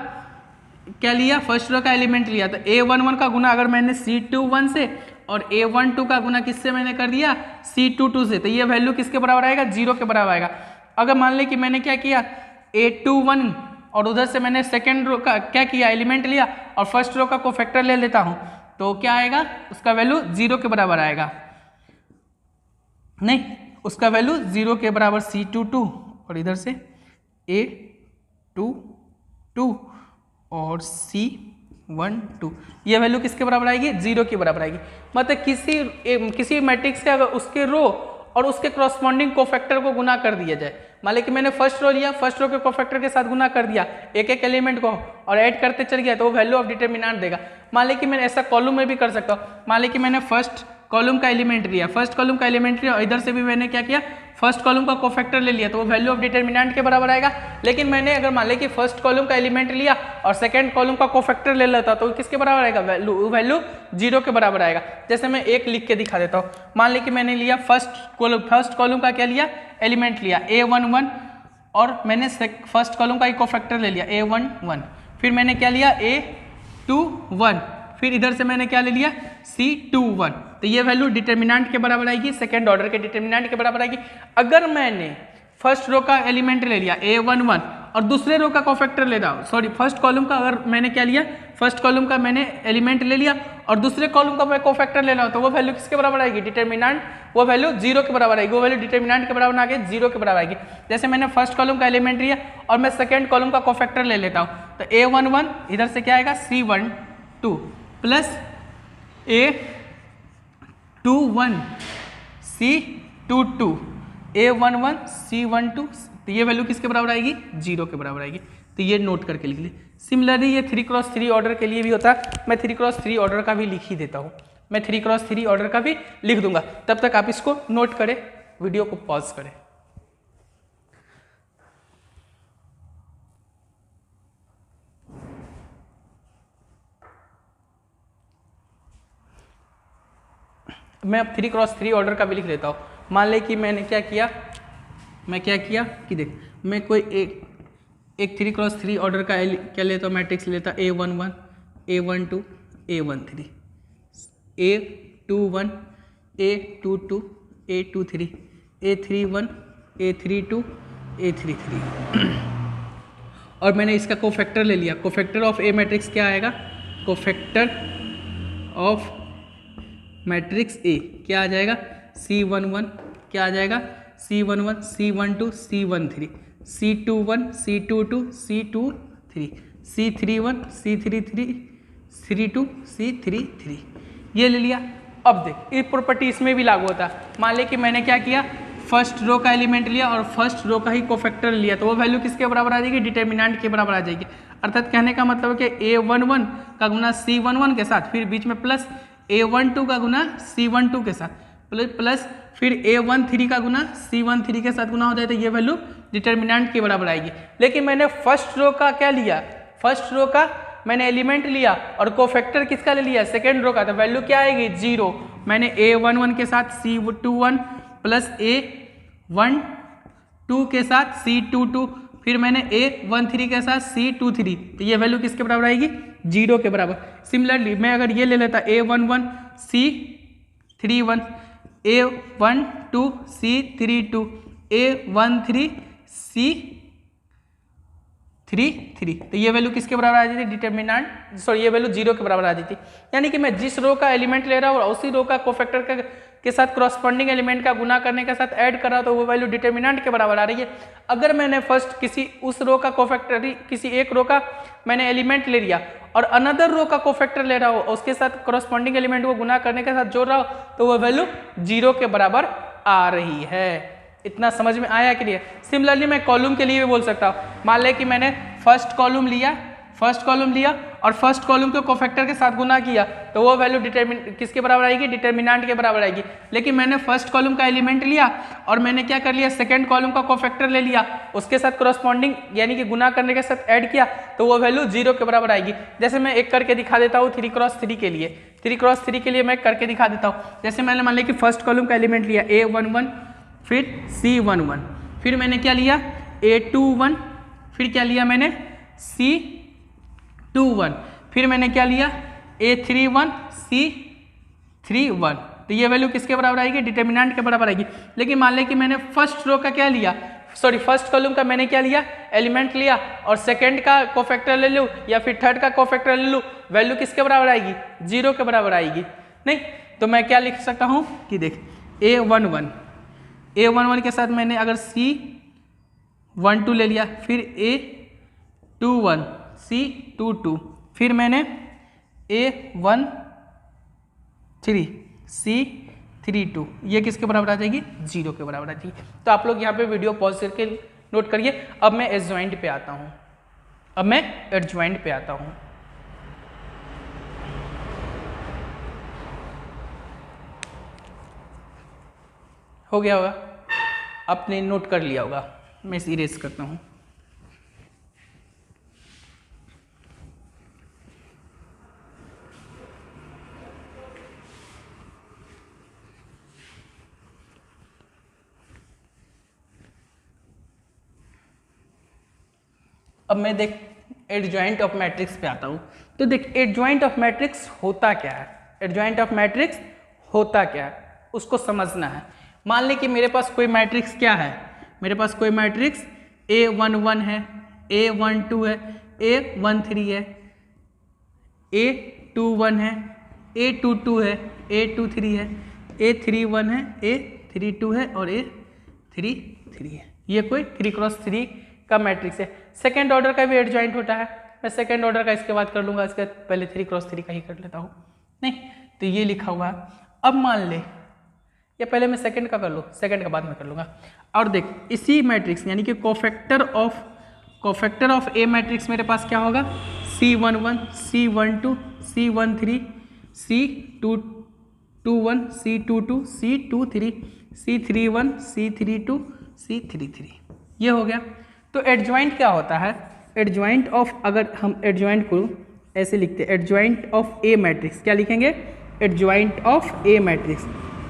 क्या लिया, फर्स्ट रो का एलिमेंट लिया, तो A11 का गुना अगर मैंने C21 से और A12 का गुना किससे मैंने कर दिया, C22 से, तो ये वैल्यू किसके बराबर आएगा, 0 के बराबर आएगा। अगर मान ले कि मैंने क्या किया, A21 और उधर से मैंने सेकेंड रो का क्या किया, एलिमेंट लिया और फर्स्ट रो का कोफैक्टर ले लेता हूं, तो क्या आएगा, उसका वैल्यू 0 के बराबर आएगा। नहीं, उसका वैल्यू 0 के बराबर C22 और इधर से A22 और C12, ये वैल्यू किसके बराबर आएगी, 0 के बराबर आएगी। मतलब किसी मैट्रिक्स के अगर उसके रो और उसके करस्पॉन्डिंग कोफैक्टर को गुना कर दिया जाए, मान ली कि मैंने फर्स्ट रो लिया, फर्स्ट रो के कोफैक्टर के साथ गुना कर दिया एक एक एलिमेंट को और ऐड करते चल गया, तो वो वैल्यू ऑफ डिटरमिनेंट देगा। मान ली कि मैंने ऐसा कॉलम में भी कर सकता हूँ, मान ली कि मैंने फर्स्ट कॉलम का एलिमेंट लिया, और इधर से भी मैंने क्या किया, फर्स्ट कॉलम का कोफैक्टर ले लिया, तो वो वैल्यू ऑफ डिटरमिनेंट के बराबर आएगा। लेकिन मैंने अगर मान लिया कि फर्स्ट कॉलम का एलिमेंट लिया और सेकंड कॉलम का कोफैक्टर ले लेता, तो किसके बराबर आएगा, वैल्यू 0 के बराबर आएगा। जैसे मैं एक लिख के दिखा देता हूँ, मान ली कि मैंने लिया फर्स्ट कॉलम का क्या लिया, एलिमेंट लिया A11 और मैंने फर्स्ट कॉलम का ही कोफैक्टर ले लिया A11, फिर मैंने क्या लिया A21, फिर इधर से मैंने क्या ले लिया C21, तो ये वैल्यू डिटरमिनेंट के बराबर आएगी, सेकंड ऑर्डर के डिटरमिनेंट के बराबर आएगी। अगर मैंने फर्स्ट रो का एलिमेंट ले लिया A11 और दूसरे रो का कोफैक्टर ले रहा हूँ, सॉरी फर्स्ट कॉलम का अगर मैंने क्या लिया, फर्स्ट कॉलम का मैंने एलिमेंट ले लिया और दूसरे कॉलम का मैं कोफैक्टर ले रहा हूँ, तो वो वैल्यू किसके बराबर आएगी, डिटरमिनेंट, वो वैल्यू 0 के बराबर आएगी, वो वैल्यू डिटरमिनेंट के बराबर ना आगे 0 के बराबर आएगी। जैसे मैंने फर्स्ट कॉलम का एलिमेंट लिया और मैं सेकेंड कॉलम का कोफैक्टर ले लेता हूँ, तो A11 इधर से क्या आएगा C12 plus A21 C22 A11 C12, तो ये वैल्यू किसके बराबर आएगी, 0 के बराबर आएगी। तो ये नोट करके लिख ले। सिमिलरली ये 3x3 ऑर्डर के लिए भी होता है, मैं 3x3 ऑर्डर का भी लिख ही देता हूँ, मैं 3x3 ऑर्डर का भी लिख दूंगा, तब तक आप इसको नोट करें, वीडियो को पॉज करें। मैं अब 3x3 ऑर्डर का भी लिख लेता हूँ। मान ले कि मैंने क्या किया, कि देख मैं कोई एक 3x3 ऑर्डर का क्या लेता हूँ, मैट्रिक्स लेता A11 A12 A13 A21 A22 A23 A31 A32 A33 और मैंने इसका कोफैक्टर ले लिया। कोफैक्टर ऑफ ए मैट्रिक्स क्या आएगा, कोफैक्टर ऑफ मैट्रिक्स ए क्या आ जाएगा, C11 क्या आ जाएगा, C11 C12 C13 C21 C22 C23 C31 C33 C32 C33, ये ले लिया। अब देख ये प्रॉपर्टी इसमें भी लागू होता है। मान ले कि मैंने क्या किया, फर्स्ट रो का एलिमेंट लिया और फर्स्ट रो का ही कोफैक्टर लिया, तो वो वैल्यू किसके बराबर आ जाएगी, डिटरमिनेंट के बराबर आ जाएगी। अर्थात कहने का मतलब है कि A11 का गुना C11 के साथ, फिर बीच में प्लस A12 का गुना C12 के साथ, प्लस फिर A13 का गुना C13 के साथ गुना हो जाए, तो ये वैल्यू डिटरमिनेंट के बराबर आएगी। लेकिन मैंने फर्स्ट रो का क्या लिया, फर्स्ट रो का मैंने एलिमेंट लिया और कोफैक्टर किसका ले लिया, सेकेंड रो का, तो वैल्यू क्या आएगी 0। मैंने A11 के साथ C21 प्लस A12 के साथ C22, फिर मैंने A13 के साथ C23, तो ये वैल्यू किसके बराबर आएगी? 0 के बराबर। सिमिलरली मैं अगर ये ले लेता A11 C31, A12 C32, A13 C33, तो ये वैल्यू किसके बराबर आ जाती? डिटर्मिनेंट, सॉरी ये वैल्यू 0 के बराबर आ जाती। यानी कि मैं जिस रो का एलिमेंट ले रहा हूँ और उसी रो का कोफैक्टर के साथ करस्पॉन्डिंग एलिमेंट का गुना करने के साथ ऐड कर रहा हूँ तो वो वैल्यू डिटर्मिनेंट के बराबर आ रही है। अगर मैंने फर्स्ट किसी उस रो का कोफैक्टर, किसी एक रो का मैंने एलिमेंट ले लिया और अनदर रो का कोफैक्टर ले रहा हो और उसके साथ करस्पॉन्डिंग एलिमेंट को गुना करने के साथ जोड़ रहा हो तो वो वैल्यू 0 के बराबर आ रही है। इतना समझ में आया कि नहीं? सिमिलरली मैं कॉलम के लिए भी बोल सकता हूँ। मान लें कि मैंने फर्स्ट कॉलम लिया और फर्स्ट कॉलम को कोफैक्टर के साथ गुना किया तो वो वैल्यू किसके बराबर आएगी? डिटर्मिनेंट के बराबर आएगी। लेकिन मैंने फर्स्ट कॉलम का एलिमेंट लिया और मैंने क्या कर लिया? सेकंड कॉलम का कोफैक्टर ले लिया, उसके साथ करस्पॉन्डिंग यानी कि गुना करने के साथ ऐड किया तो वो वैल्यू 0 के बराबर आएगी। जैसे मैं एक करके दिखा देता हूँ 3x3 के लिए। 3x3 के लिए मैं करके दिखा देता हूँ। जैसे मैंने मान लिया कि फर्स्ट कॉलम का एलिमेंट लिया A11, फिर C11, फिर मैंने क्या लिया? A21, फिर क्या लिया मैंने? C21, फिर मैंने क्या लिया? A31 C31, तो ये वैल्यू किसके बराबर आएगी? डिटर्मिनेंट के बराबर आएगी। लेकिन मान लें कि मैंने फर्स्ट रो का क्या लिया, सॉरी फर्स्ट कॉलम का मैंने क्या लिया? एलिमेंट लिया और सेकंड का कोफैक्टर ले लूँ या फिर थर्ड का कोफैक्टर ले लूँ, वैल्यू किसके बराबर आएगी? 0 के बराबर आएगी। नहीं तो मैं क्या लिख सकता हूँ कि देख A11 के साथ मैंने अगर C12 ले लिया, फिर A21 C22, फिर मैंने A13 C32, ये किसके बराबर आ जाएगी? 0 के बराबर आ जाएगी। तो आप लोग यहाँ पे वीडियो पॉज करके नोट करिए। अब मैं एडजॉइंट पे आता हूँ। हो गया होगा, आपने नोट कर लिया होगा। मैं इसे इरेज करता हूँ। अब मैं देख एडजॉइंट ऑफ मैट्रिक्स पे आता हूँ। तो देख एडजॉइंट ऑफ मैट्रिक्स होता क्या है? एडजॉइंट ऑफ मैट्रिक्स होता क्या है उसको समझना है। मान लें कि मेरे पास कोई मैट्रिक्स क्या है? मेरे पास कोई मैट्रिक्स A11 है, A12 है, A13 है, A21 है, A22 है, A23 है, A31 है, A32 है और A33 है। ये कोई 3x3 का मैट्रिक्स है। सेकेंड ऑर्डर का भी एडजॉइंट होता है। मैं सेकेंड ऑर्डर का इसके बाद कर लूँगा, इसके पहले 3x3 का ही कर लेता हूँ। नहीं तो ये लिखा हुआ है। अब मान ले या पहले मैं सेकंड का कर लूँ, सेकंड का बाद में कर लूँगा। और देख इसी मैट्रिक्स यानी कि कोफैक्टर ऑफ ए मैट्रिक्स मेरे पास क्या होगा? C11 C12 C13 C21 C22 C23 C31 C32 C33, ये हो गया। तो एडजॉइंट क्या होता है? एडजॉइंट ऑफ, अगर हम एडजॉइंट को ऐसे लिखते हैं, एडजॉइंट ऑफ ए मैट्रिक्स, क्या लिखेंगे? Adjoint of A matrix.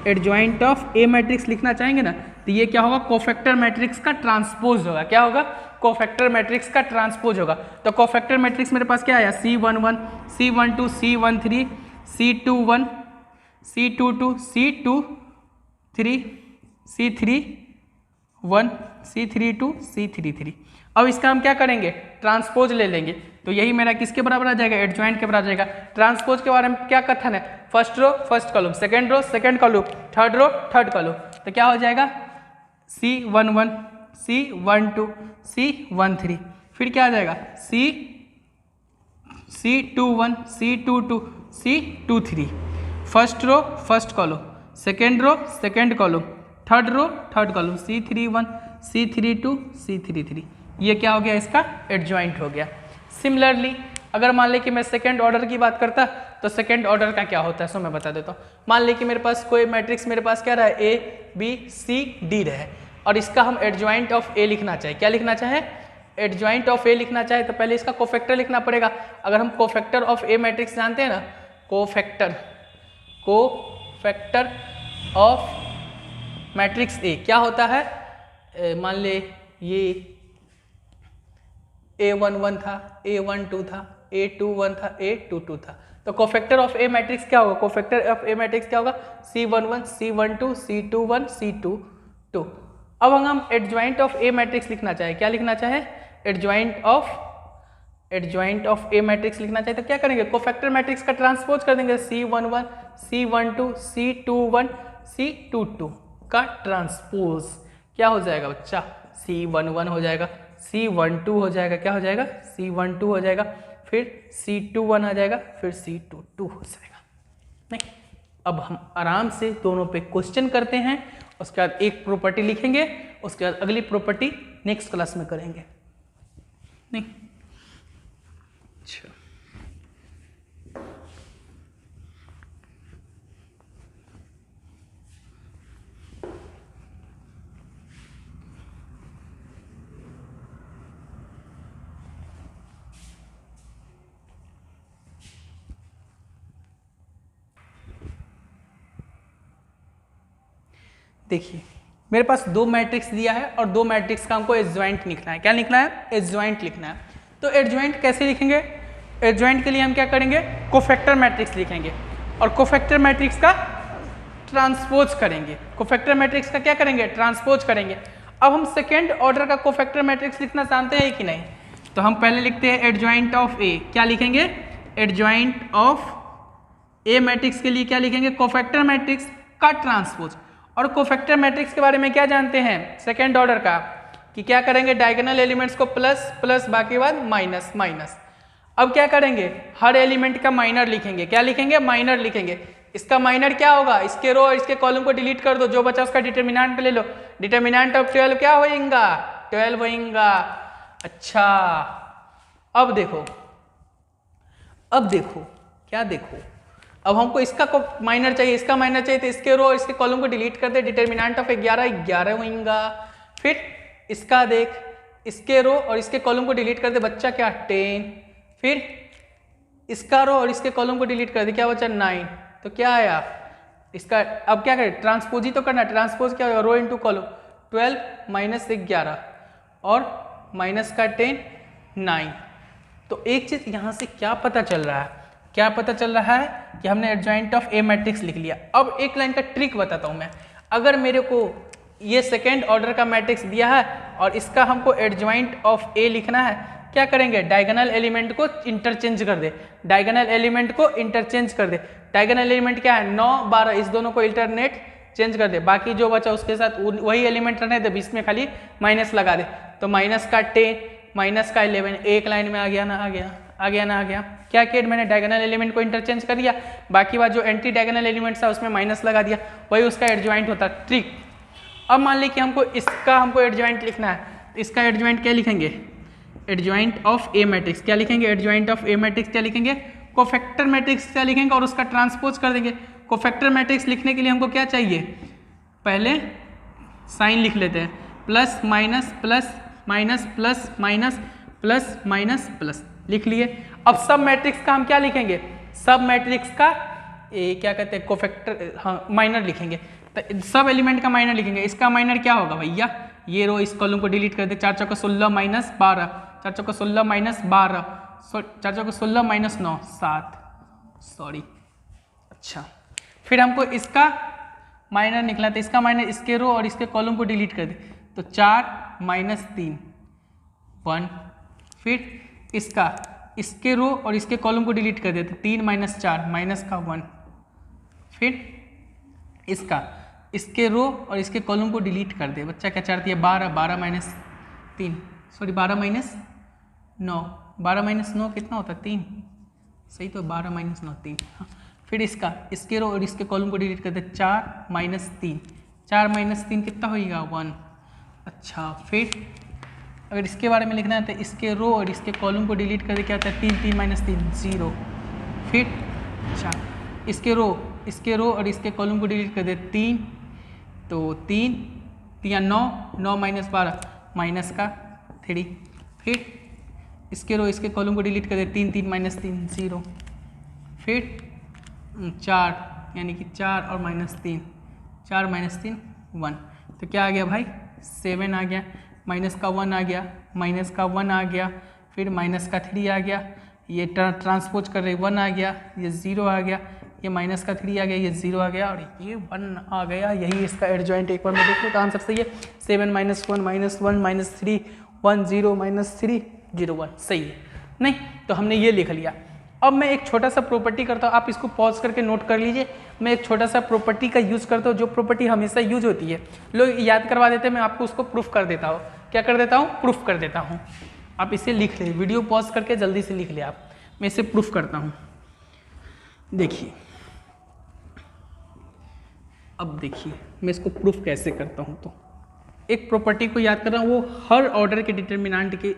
Adjoint of A matrix लिखना चाहेंगे ना तो ये क्या होगा? कोफैक्टर मैट्रिक्स का ट्रांसपोज होगा। क्या होगा? कोफैक्टर मैट्रिक्स का ट्रांसपोज होगा। तो कोफैक्टर मैट्रिक्स मेरे पास क्या आया? C11 C12 C13 C21 C22 C23 C31 C32 C33। अब इसका हम क्या करेंगे? ट्रांसपोज ले लेंगे। तो यही मेरा किसके बराबर आ जाएगा? एडजॉइंट के बराबर आ जाएगा। ट्रांसपोज के बारे में क्या कथन है? First row first column, second row second column, third row third column. तो क्या हो जाएगा? C11 C12 C13, फिर क्या आ जाएगा? C21 C22 C23। First row first column, second row second column, third row third column, C31 C32 C33। ये क्या हो गया? इसका एडजॉइंट हो गया। सिमिलरली अगर मान ले कि मैं सेकंड ऑर्डर की बात करता तो सेकंड ऑर्डर का क्या होता है सो मैं बता देता हूँ। मान ले कि मेरे पास कोई मैट्रिक्स मेरे पास क्या रहा है? A B C D रहे और इसका हम एडजॉइंट ऑफ A लिखना चाहे। क्या लिखना चाहे? एडजॉइंट ऑफ A लिखना चाहे तो पहले इसका कोफैक्टर लिखना पड़ेगा। अगर हम कोफैक्टर ऑफ A मैट्रिक्स जानते हैं ना, कोफैक्टर ऑफ मैट्रिक्स ए क्या होता है, मान ले ये A11 था, A12 था, A21 था, A22 था, तो कोफैक्टर ऑफ ए मैट्रिक्स क्या होगा, कोफैक्टर ऑफ ए मैट्रिक्स क्या होगा, C11, C12, C21, C22। अब हम एडजॉइंट ऑफ ए मैट्रिक्स लिखना चाहे, क्या लिखना चाहे, एडजॉइंट ऑफ ए मैट्रिक्स लिखना चाहे तो क्या करेंगे, कोफैक्टर मैट्रिक्स का ट्रांसपोज कर देंगे, C11, C12, C21, C22 का ट्रांसपोज क्या हो जाएगा बच्चा, C11 हो जाएगा, C12 हो जाएगा, क्या हो जाएगा, C12 हो जाएगा, फिर C21 आ जाएगा, फिर C22 हो जाएगा। नहीं, अब हम आराम से दोनों पे क्वेश्चन करते हैं, उसके बाद एक प्रॉपर्टी लिखेंगे, उसके बाद अगली प्रॉपर्टी नेक्स्ट क्लास में करेंगे। नहीं, अच्छा देखिए, मेरे पास दो मैट्रिक्स दिया है और दो मैट्रिक्स का हमको एडजॉइंट लिखना है, क्या लिखना है, एडजॉइंट लिखना है। तो एडजॉइंट कैसे लिखेंगे, एडजॉइंट के लिए हम क्या करेंगे, कोफैक्टर मैट्रिक्स लिखेंगे और कोफैक्टर मैट्रिक्स का ट्रांसपोज करेंगे, कोफैक्टर मैट्रिक्स का क्या करेंगे, ट्रांसपोज करेंगे। अब हम सेकेंड ऑर्डर का कोफैक्टर मैट्रिक्स लिखना जानते हैं कि नहीं, तो हम पहले लिखते हैं एडजॉइंट ऑफ ए, क्या लिखेंगे, एडजॉइंट ऑफ ए मैट्रिक्स के लिए क्या लिखेंगे, कोफैक्टर मैट्रिक्स का ट्रांसपोज। और कोफैक्टर मैट्रिक्स के बारे में क्या जानते हैं सेकेंड ऑर्डर का, कि क्या करेंगे, डायगोनल एलिमेंट्स को प्लस प्लस बाकी बाद माइनस माइनस। अब क्या करेंगे, हर एलिमेंट का माइनर लिखेंगे, क्या लिखेंगे, माइनर लिखेंगे। इसका माइनर क्या होगा, इसके रो और इसके कॉलम को डिलीट कर दो, जो बचा उसका डिटर्मिनेंट ले लो, डिटर्मिनेंट ऑफ 12 क्या होएगा, 12 होएगा। अच्छा, अब देखो क्या देखो, अब हमको इसका माइनर चाहिए, इसका माइनर चाहिए, तो इसके रो और इसके कॉलम को डिलीट कर दे, डिटर्मिनेंट ऑफ 11 होएगा। फिर इसका देख, इसके रो और इसके कॉलम को डिलीट कर दे, बच्चा क्या 10, फिर इसका रो और इसके कॉलम को डिलीट कर दे, क्या बचा 9, तो क्या आया इसका। अब क्या करें, ट्रांसपोज ही तो करना, ट्रांसपोज क्या होगा, रो इंटू कॉलम, 12 माइनस 11 और माइनस का 10 9। तो एक चीज यहाँ से क्या पता चल रहा है, क्या पता चल रहा है कि हमने एडजॉइंट ऑफ ए मैट्रिक्स लिख लिया। अब एक लाइन का ट्रिक बताता हूँ मैं, अगर मेरे को ये सेकेंड ऑर्डर का मैट्रिक्स दिया है और इसका हमको एडजॉइंट ऑफ ए लिखना है, क्या करेंगे, डायगोनल एलिमेंट को इंटरचेंज कर दे, डायगोनल एलिमेंट को इंटरचेंज कर दे। डायगोनल एलिमेंट क्या है, 9 12, इस दोनों को इंटरनेट चेंज कर दे, बाकी जो बचा उसके साथ वही एलिमेंट रहने दे, बीच में खाली माइनस लगा दे, तो माइनस का 10 माइनस का 11, एक लाइन में आ गया ना, आ गया। क्या किया, मैंने डायगोनल एलिमेंट को इंटरचेंज कर दिया, बाकी बात जो एंटी डायगोनल एलिमेंट था उसमें माइनस लगा दिया, वही उसका एडजॉइंट होता है। ट्रिक, अब मान ली कि हमको एडजॉइंट लिखना है, तो इसका एडजॉइंट क्या लिखेंगे, एडजॉइंट ऑफ ए मैट्रिक्स, क्या लिखेंगे, एडजॉइंट ऑफ ए मैट्रिक्स क्या लिखेंगे, कोफैक्टर मैट्रिक्स क्या लिखेंगे और उसका ट्रांसपोज कर देंगे। कोफैक्टर मैट्रिक्स लिखने के लिए हमको क्या चाहिए, पहले साइन लिख लेते हैं, plus minus plus minus plus minus plus minus plus, लिख लिए। अब सब मैट्रिक्स का हम क्या लिखेंगे, सब मैट्रिक्स का क्या कहते हैं, कोफैक्टर, हाँ माइनर लिखेंगे, तो सब एलिमेंट का माइनर लिखेंगे। इसका माइनर क्या होगा भैया, ये रो इस कॉलम को डिलीट कर दे, 4 चौका 16 माइनस 12, 4 चौका 16 माइनस 12, 4 चौका 16 माइनस 9 7, सॉरी। अच्छा, फिर हमको इसका माइनर निकला, तो इसका माइनर इसके रो और इसके कॉलम को डिलीट कर दे, तो 4 माइनस 3 1, फिर इसके रो और इसके कॉलम को डिलीट कर दे, तो 3 माइनस 4 माइनस का 1, फिर इसके रो और इसके कॉलम को डिलीट कर दे, बच्चा क्या 4 दिया 12, 12 माइनस 3, सॉरी 12 माइनस 9, 12 माइनस 9 कितना होता है 3, सही तो 12 माइनस 9 3, हाँ। फिर इसके रो और इसके कॉलम को डिलीट कर दे, 4 माइनस 3, 4 माइनस 3 कितना होगा 1। अच्छा, फिर अगर इसके बारे में लिखना है तो इसके रो और इसके कॉलम को डिलीट कर दे, क्या होता है 3 3 माइनस 3 0, फिर अच्छा इसके रो और इसके कॉलम को डिलीट कर दे 3, तो 3 3 9 9 माइनस 12 माइनस का 3, फिर इसके रो इसके कॉलम को डिलीट कर दे 3 3 माइनस 3 0, फिर 4 यानी कि 4 और माइनस 3 4 माइनस 3 1। तो क्या आ गया भाई 7 आ गया, माइनस का 1 आ गया, माइनस का 1 आ गया, फिर माइनस का 3 आ गया, ये ट्रांसपोज कर रहे 1 आ गया, ये 0 आ गया, ये माइनस का 3 आ गया, ये 0 आ गया और ये 1 आ गया। यही इसका एडजॉइंट एक बार मैं देख लो तो आंसर सही है। 7 माइनस 1 माइनस 1 माइनस 3 1 0 माइनस 3 0 1 सही है। नहीं तो हमने ये लिख लिया। अब मैं एक छोटा सा प्रॉपर्टी करता हूँ, आप इसको पॉज करके नोट कर लीजिए। मैं एक छोटा सा प्रॉपर्टी का यूज़ करता हूँ, जो प्रॉपर्टी हमेशा यूज होती है, लोग याद करवा देते हैं, मैं आपको उसको प्रूफ कर देता हूँ। क्या कर देता हूँ? प्रूफ कर देता हूँ। आप इसे लिख ले, वीडियो पॉज करके जल्दी से लिख ले आप। मैं इसे प्रूफ करता हूँ। देखिए, अब देखिए मैं इसको प्रूफ कैसे करता हूँ। तो एक प्रॉपर्टी को याद कर रहा हूँ, वो हर ऑर्डर के डिटर्मिनेंट के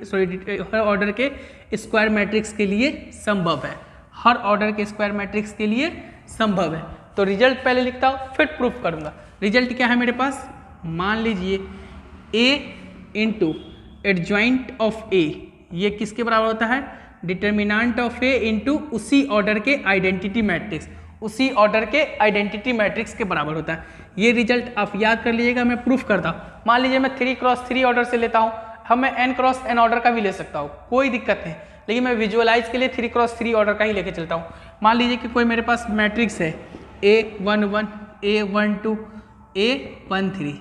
हर ऑर्डर के स्क्वायर मैट्रिक्स के लिए संभव है। हर ऑर्डर के स्क्वायर मैट्रिक्स के लिए संभव है। तो रिजल्ट पहले लिखता हूँ फिर प्रूफ करूँगा। रिजल्ट क्या है मेरे पास? मान लीजिए a into adjoint of a, ये किसके बराबर होता है? डिटर्मिनेंट ऑफ a इंटू उसी ऑर्डर के आइडेंटिटी मैट्रिक्स, उसी ऑर्डर के आइडेंटिटी मैट्रिक्स के बराबर होता है। ये रिजल्ट आप याद कर लीजिएगा। मैं प्रूफ करता हूँ। मान लीजिए मैं 3x3 ऑर्डर से लेता हूँ, हम मैं n×n ऑर्डर का भी ले सकता हूँ, कोई दिक्कत नहीं, लेकिन मैं विजुअलाइज के लिए 3x3 ऑर्डर का ही लेके चलता हूँ। मान लीजिए कि कोई मेरे पास मैट्रिक्स है A11 A12 A13,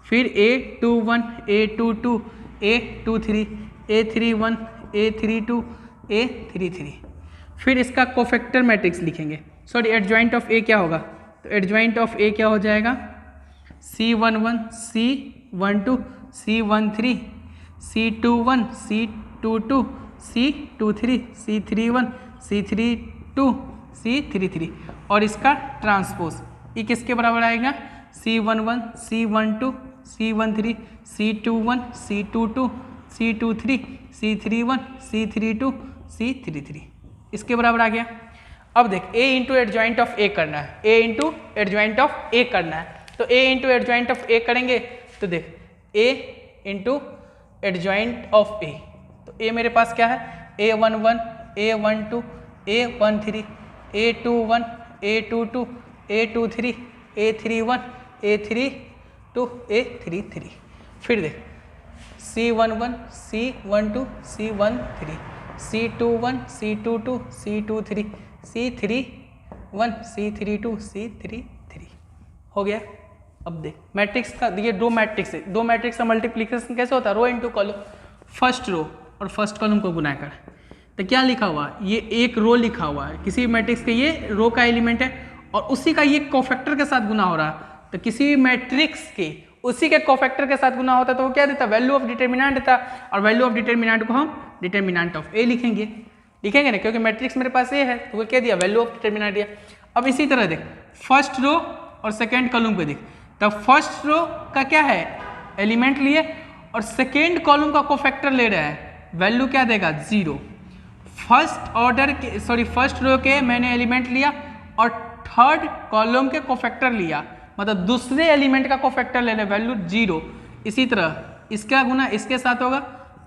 फिर A21 A22 A23 A31 A32 A33, फिर इसका कोफैक्टर मैट्रिक्स लिखेंगे। सॉरी, एडजॉइंट ऑफ ए क्या होगा? तो एडजॉइंट ऑफ ए क्या हो जाएगा? C11 C12 C13 C21 C22 C23 C31 C32 C33, और इसका ट्रांसपोज ये किसके बराबर आएगा? C11 C12 C13 C21 C22 C23 C31 C32 C33, इसके बराबर आ गया। अब देख a into adjoint of a करना है, a into adjoint of a करना है। तो a into adjoint of a करेंगे तो देख a into adjoint of a, तो a मेरे पास क्या है? A11 A12 A13 A21 A22 A23 A31 A32 A33, फिर देख C11 C12 C13 C21 C22 C23 C31 C32 C33 हो गया। अब देख मैट्रिक्स का, ये दो मैट्रिक्स है, दो मैट्रिक्स का मल्टीप्लिकेशन कैसे होता है? Rho into column, first row और फर्स्ट कॉलम को गुना कर। तो क्या लिखा हुआ है? ये एक रो लिखा हुआ है, किसी मैट्रिक्स के ये रो का एलिमेंट है और उसी का ये कोफैक्टर के साथ गुना हो रहा है। तो किसी भी मैट्रिक्स के उसी के कोफैक्टर के साथ गुना होता है तो वो क्या देता? वैल्यू ऑफ डिटर्मिनेंट देता, और वैल्यू ऑफ डिटर्मिनेंट को हम डिटर्मिनेंट ऑफ ए लिखेंगे ना, क्योंकि मैट्रिक्स मेरे पास ए है तो वो क्या दिया? वैल्यू ऑफ डिटर्मिनेंट दिया। अब इसी तरह देख फर्स्ट रो और सेकेंड कॉलम को देख, तब फर्स्ट रो का क्या है? एलिमेंट लिए और सेकेंड कॉलम का कोफैक्टर ले रहा है, वैल्यू क्या देगा? 0। फर्स्ट ऑर्डर के फर्स्ट रो के मैंने एलिमेंट लिया और थर्ड कॉलम के कोफैक्टर लिया, मतलब दूसरे एलिमेंट का कोफैक्टर ले ले, वैल्यू 0। इसी तरह इसका गुना इसके साथ होगा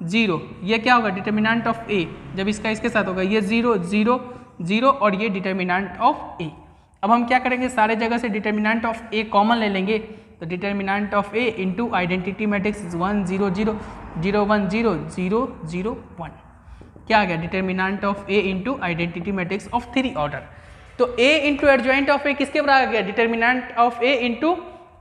0, ये क्या होगा? डिटर्मिनेंट ऑफ ए। जब इसका इसके साथ होगा ये 0 0 0 और ये डिटर्मिनेंट ऑफ ए। अब हम क्या करेंगे? सारे जगह से डिटर्मिनेंट ऑफ ए कॉमन ले लेंगे, तो determinant of A into identity matrix 1 0 0 0 1 0 0 0 1, क्या आ गया? Determinant of A into identity matrix of 3 order. तो a इंटू एडजॉइंट ऑफ ए किसके बराबर आ गया? Determinant of a into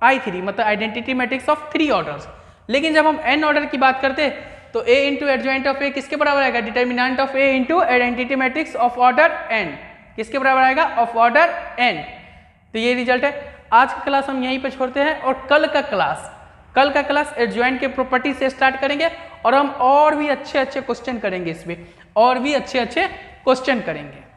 I3, मतलब आइडेंटिटी मैट्रिक्स ऑफ 3 ऑर्डर्स। लेकिन जब हम n ऑर्डर की बात करते हैं तो a into adjoint of a किसके बराबर आएगा? Determinant of a into identity matrix of order n, किसके बराबर आएगा? Of order n। तो ये रिजल्ट है। आज का क्लास हम यहीं पे छोड़ते हैं और कल का क्लास एडजॉइंट के प्रॉपर्टी से स्टार्ट करेंगे और हम और भी अच्छे क्वेश्चन करेंगे, इसमें और भी अच्छे क्वेश्चन करेंगे।